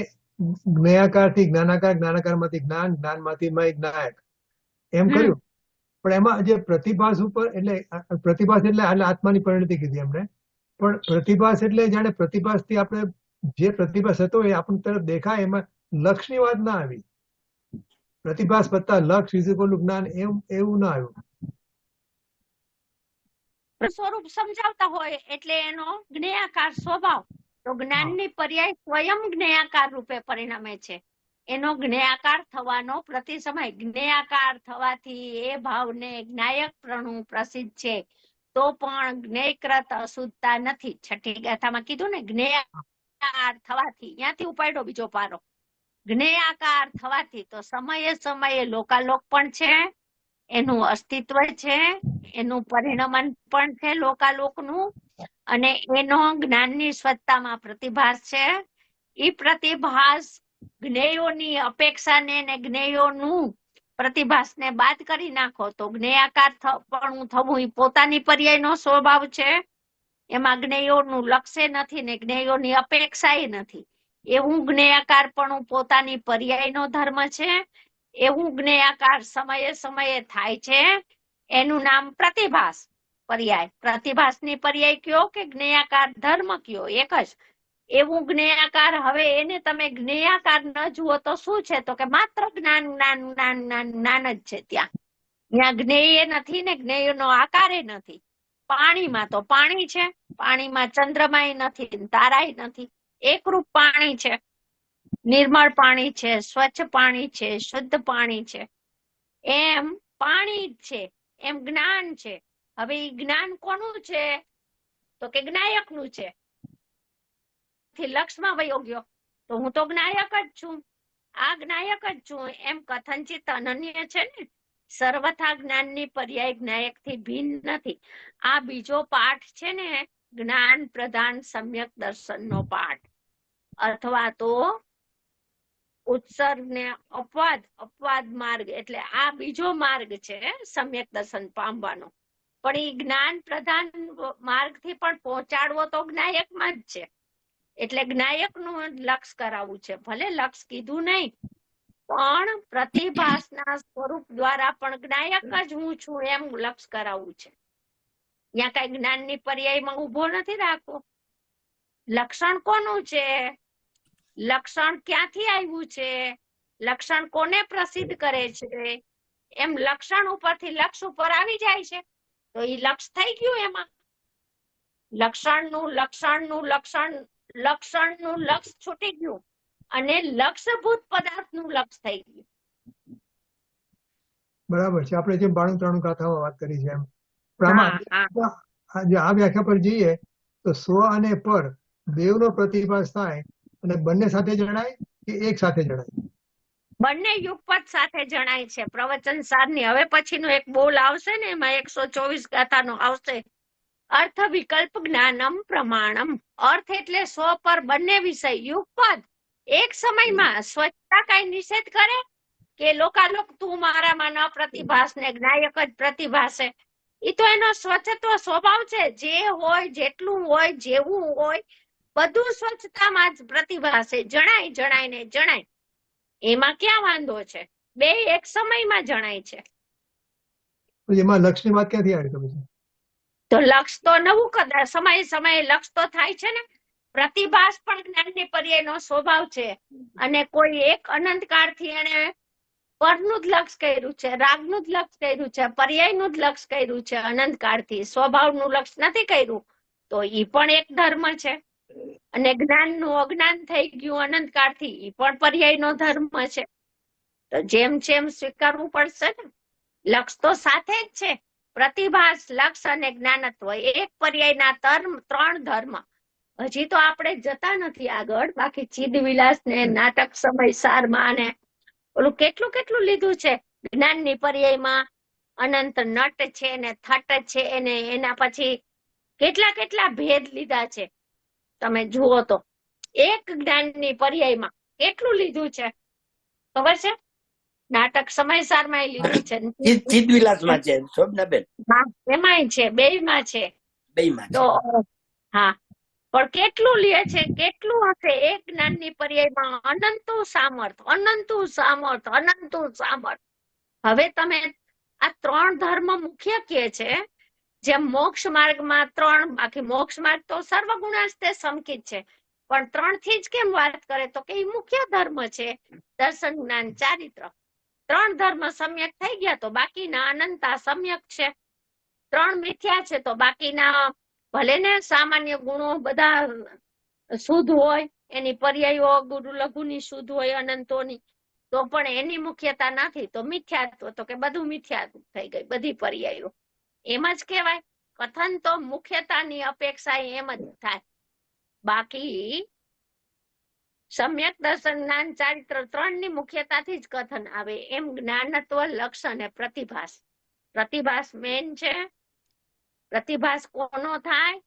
જ્ઞેયાકારથી જ્ઞાનાકાર, જ્ઞાનાકારમાંથી જ્ઞાન, જ્ઞાનમાંથી મય, જ્ઞાયક એમ કર્યું. પણ એમાં જે પ્રતિભાસ ઉપર એટલે પ્રતિભાસ એટલે આત્માની પરિણતિ કીધી એમને. પણ પ્રતિભાસ એટલે જાણે પ્રતિભાસથી આપણે જે પ્રતિભાસ હતો એ આપણી તરફ દેખાય, એમાં લક્ષની વાત ના આવી. પ્રતિભાસ વત્તા લક્ષ ઇઝ ઇક્વલ ટુ જ્ઞાન, એવું ના આવ્યું. સ્વરૂપ સમજાવતા હોય એટલે એનો જ્ઞેયાકાર સ્વભાવ. તો જ્ઞાનની પર્યાય સ્વયં જ્ઞેયાકાર રૂપે પરિણમે છે. એનો જ્ઞેયાકાર થવાનો પ્રતિ સમય, જ્ઞેયાકાર થવાથી એ ભાવને જ્ઞાયક પ્રણુ પ્રસિદ્ધ છે. તો પણ જ્ઞેયકૃત અશુદ્ધતા નથી. છઠ્ઠી ગાથામાં કીધું ને, જ્ઞેયાકાર થવાથી, ત્યાંથી ઉપાડ્યો બીજો પારો. જ્ઞેયાકાર થવાથી તો સમયે સમયે લોકાલોક પણ છે, એનું અસ્તિત્વ છે, એનું પરિણમન પણ છે લોકાલોકનું, અને એનો જ્ઞાનની સ્વચ્છતામાં પ્રતિભાસ છે. એ પ્રતિભાસ જ્ઞેયોની અપેક્ષાને ને જ્ઞેયોનું પ્રતિભાસને બાદ કરી નાખો તો જ્ઞેયાકાર પણ થવું એ પોતાની પર્યાયનો સ્વભાવ છે. એમાં જ્ઞેયોનું લક્ષ્ય નથી ને જ્ઞેયોની અપેક્ષા નથી. એવું જ્ઞેયાકાર પણ પોતાની પર્યાયનો ધર્મ છે. એવું જ્ઞેયાકાર સમયે સમયે થાય છે, એનું નામ પ્રતિભાસ. પર્યાય, પ્રતિભાસની પર્યાય કયો કે જ્ઞેયાકાર ધર્મ કયો, એક જ. એવું જ્ઞેયાકાર, હવે એને તમે જ્ઞેયાકાર ન જુઓ તો શું છે, તો કે માત્ર જ્ઞાન જ્ઞાન જ્ઞાન જ્ઞાન જ્ઞાન જ છે. ત્યાં જ્ઞેય નથી ને જ્ઞેયનો આકારે નથી. પાણીમાં તો પાણી છે, પાણીમાં ચંદ્રમાય નથી, તારાય નથી, એકરૂપ પાણી છે, નિર્મળ પાણી છે, સ્વચ્છ પાણી છે, શુદ્ધ પાણી છે. એમ પાણી જ છે, એમ જ્ઞાન છે. હવે એ જ્ઞાન કોનું છે, તો કે જ્ઞાયકનું છે. લક્ષમાં વયો ગયો તો હું તો જ્ઞાયક જ છું, આ જ્ઞાયક જ છું, એમ કથનચિત અનન્ય છે ને. સર્વથા જ્ઞાનની પર્યાય જ્ઞાયક થી ભિન્ન નથી. આ બીજો પાઠ છે ને, જ્ઞાન પ્રધાન સમ્યક દર્શનનો પાઠ, અથવા તો ઉત્સર્ગ ને અપવાદ, અપવાદ માર્ગ, એટલે આ બીજો માર્ગ છે સમ્યક દર્શન પામવાનો. પણ એ જ્ઞાન પ્રધાન માર્ગ થી પણ પહોંચાડવો તો જ્ઞાયકમાં જ છે. એટલે જ્ઞાયક નું લક્ષ કરાવવું છે. ભલે લક્ષ કીધું નહીં, પણ પ્રતિભાસના સ્વરૂપ દ્વારા પણ જ્ઞાયક જ હું છું એમ લક્ષ કરાવવું છે. ત્યાં કઈ જ્ઞાનની પર્યાયમાં ઉભો નથી રાખવો. લક્ષણ કોનું છે, લક્ષણ ક્યાંથી આવ્યું છે, લક્ષણ કોને પ્રસિદ્ધ કરે છે, એમ લક્ષણ ઉપરથી લક્ષ ઉપર આવી જાય છે તો એ લક્ષ થઈ ગયું. એમાં લક્ષણનું લક્ષ છૂટી ગયું અને લક્ષભૂત પદાર્થનું લક્ષ થઈ ગયું. બરાબર છે. આપણે જેમ 92 ગાથામાં વાત કરી છે એમ આ વ્યાખ્યા પર જઈએ તો સ્વ અને પર બેવનો પ્રતિભાસ થાય અને બંને સાથે જણાય કે એક સાથે જણાય? બંને યુગપદ સાથે જણાય છે. પ્રવચન સારની હવે પછીનો એક બોલ આવશે ને, એમાં 124 ગાથાનો આવશે. અર્થ વિકલ્પ જ્ઞાનમ પ્રમાણમ. અર્થ એટલે સ્વ પર બંને વિષય યુગપદ એક સમયમાં. સ્વચ્છતા કઈ નિષેધ કરે કે લોકાલોક તું મારામાં ન પ્રતિભાસ ને જ્ઞાયક જ પ્રતિભાસે? એ તો એનો સ્વચ્છત્વ સ્વભાવ છે. જે હોય, જેટલું હોય, જેવું હોય, બધું સ્વચ્છતામાં જ પ્રતિભાસે. જણાય ને જણાય. એમાં ક્યાં વાંધો છે? બે એક સમયમાં જણાય છે. એમાં લક્ષની વાત ક્યાંથી આવી? તમે તો લક્ષ તો નવું કદાચ સમયે લક્ષ તો થાય છે ને. પ્રતિભાસ પણ જ્ઞાનની પર્યાયનો સ્વભાવ છે. અને કોઈ એક અનંતકાળથી એને પરનું જ લક્ષ કર્યું છે, રાગનું જ લક્ષ કર્યું છે, પર્યાયનું જ લક્ષ કર્યું છે. અનંતકાળથી સ્વભાવનું લક્ષ નથી કર્યું. તો ઈ પણ એક ધર્મ છે. અને જ્ઞાનનું અજ્ઞાન થઈ ગયું અનંતકાળથી, ઈ પણ પર્યાયનો ધર્મ છે. તો જેમ સ્વીકારવું પડશે ને. લક્ષ તો સાથે જ છે. પ્રતિભાસ, લક્ષ અને જ્ઞાનત્વ એક પર્યાયના ત્રણ ધર્મ. હજી તો આપણે જતા નથી આગળ. બાકી ચિદવિલાસ ને નાટક સમય સારમાં ને ઓલું કેટલું લીધું છે. જ્ઞાનની પર્યાયમાં અનંત નટ છે ને થટ છે ને એના પછી કેટલા ભેદ લીધા છે. તમે જુઓ તો એક જ્ઞાનની પર્યાયમાં કેટલું લીધું છે ખબર છે? નાટક સમયસારમાં લીધું છે, ચિદવિલાસમાં છે, શોભનાબેન એમાંય છે, બેયમાં છે. તો હા, પણ કેટલું લે છે, કેટલું હશે એક જ્ઞાનની પર્યાયમાં? અનંતું સામર્થ. હવે તમે આ ત્રણ ધર્મ મુખ્ય કે છે. જેમ મોક્ષ માર્ગમાં ત્રણ, બાકી મોક્ષ માર્ગ તો સર્વગુણાસ્તે સમકિત છે, પણ 3 થી જ કેમ વાત કરે? તો કે એ મુખ્ય ધર્મ છે. દર્શન, જ્ઞાન, ચારિત્ર. 3 ધર્મ સમ્યક થઈ ગયા તો બાકીના અનંતા સમ્યક છે. 3 મિથ્યા છે તો બાકીના ભલે ને સામાન્ય ગુણો બધા શુદ્ધ હોય, એની પર્યાયો ગુરુ લઘુની શુદ્ધ હોય અનંતોની, તો પણ એની મુખ્યતા નથી. તો મિથ્યાત્વ, તો કે બધું મિથ્યાત્વ થઈ ગઈ, બધી પર્યાયો. એમ જ કહેવાય. કથન તો મુખ્યતાની અપેક્ષા એમ જ થાય. બાકી સમ્યક દર્શન, જ્ઞાન, ચારિત્ર 3 ની મુખ્યતાથી જ કથન આવે. એમ જ્ઞાનત્વ, લક્ષ અને પ્રતિભાસ. પ્રતિભાસ મેન છે. પ્રતિભાસ કોનો થાય,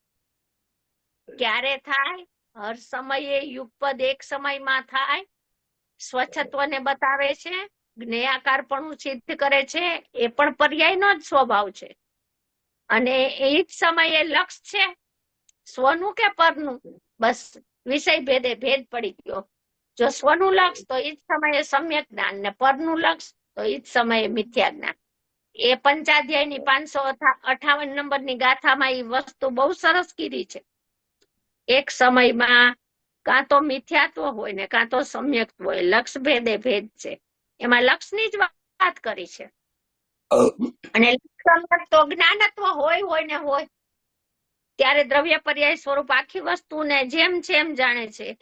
ક્યારે થાય? હર સમયે યુગપદ એક સમયમાં થાય. સ્વચ્છત્વને બતાવે છે, જ્ઞેયાકારપણું સિદ્ધ કરે છે. એ પણ પર્યાયનો જ સ્વભાવ છે. અને એ જ સમયે લક્ષ છે, સ્વનું કે પરનું. બસ વિષય ભેદ પડી ગયો. જો સ્વનું લક્ષ તો એ જ સમયે સમ્યક જ્ઞાન, ને પરનું લક્ષ તો એ જ સમયે મિથ્યા જ્ઞાન. એ પંચાધ્યાયની 558 નંબરની ગાથામાં એ વસ્તુ બહુ સરસ કીધી છે. એક સમયમાં કાં તો મિથ્યાત્વ હોય ને કાં તો સમ્યક્ત હોય, લક્ષ ભેદે ભેદ છે. એમાં લક્ષની જ વાત કરી છે. અને સમ્યક તો જ્ઞાનત્વ હોય ને હોય ત્યારે દ્રવ્ય પર્યાય સ્વરૂપ આખી વસ્તુને જેમ છે એમ જાણે છે.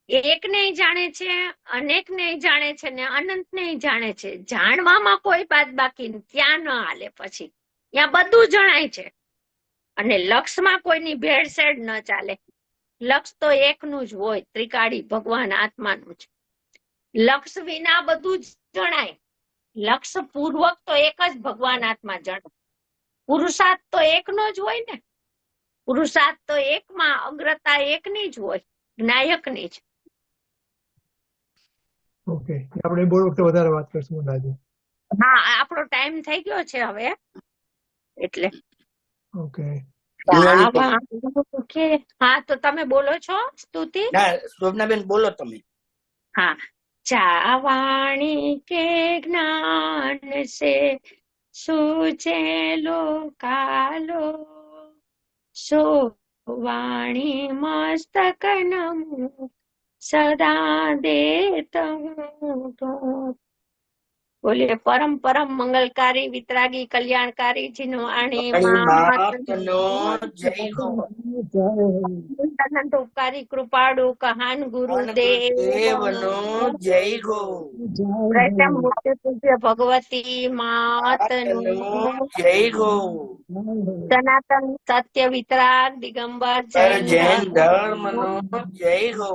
એકને જાણે છે, અનેકને જાણે છે ને અનંતને જાણે છે. જાણવામાં કોઈ બાદ બાકી ત્યાં ન હાલે. પછી ત્યાં બધું જણાય છે. અને લક્ષમાં કોઈની ભેળસેળ ન ચાલે. લક્ષ તો એકનું જ હોય, ત્રિકાળી ભગવાન આત્માનું જ. લક્ષ વિના બધું જ જણાય. લક્ષ પૂર્વક તો એક જ ભગવાન આત્મા જણાય. પુરુષાર્થ તો એકનો જ હોય ને. પુરુષાર્થ તો એકમાં અગ્રતા એકની જ હોય, જ્ઞાયકની જ. ઓકે, આપણે બોલ વખતે વધારે વાત કરશું મને લાગે. હા, આપણો ટાઈમ થઈ ગયો છે હવે, એટલે ઓકે, હા તો તમે બોલો છો સ્તુતિ? ના, શોભનાબેન બોલો તમે. હા, ચાવાણી કે જ્ઞાન સે સુચેલો કાલો, સો વાણી મસ્તક નમો સદા દેત હું તો. બોલીએ પરમ પરમ મંગલકારી વિતરાગી કલ્યાણકારી જીનવાણી માતનો જય હો. અનંત ઉપકારી કૃપાળુ કહાન ગુરુદેવનો જય હો. પ્રથમ મૂર્તિ પૂજ્ય ભગવતી માતનો જય હો. સનાતન સત્ય વિતરાગ દિગંબર જૈન ધર્મનો જય હો.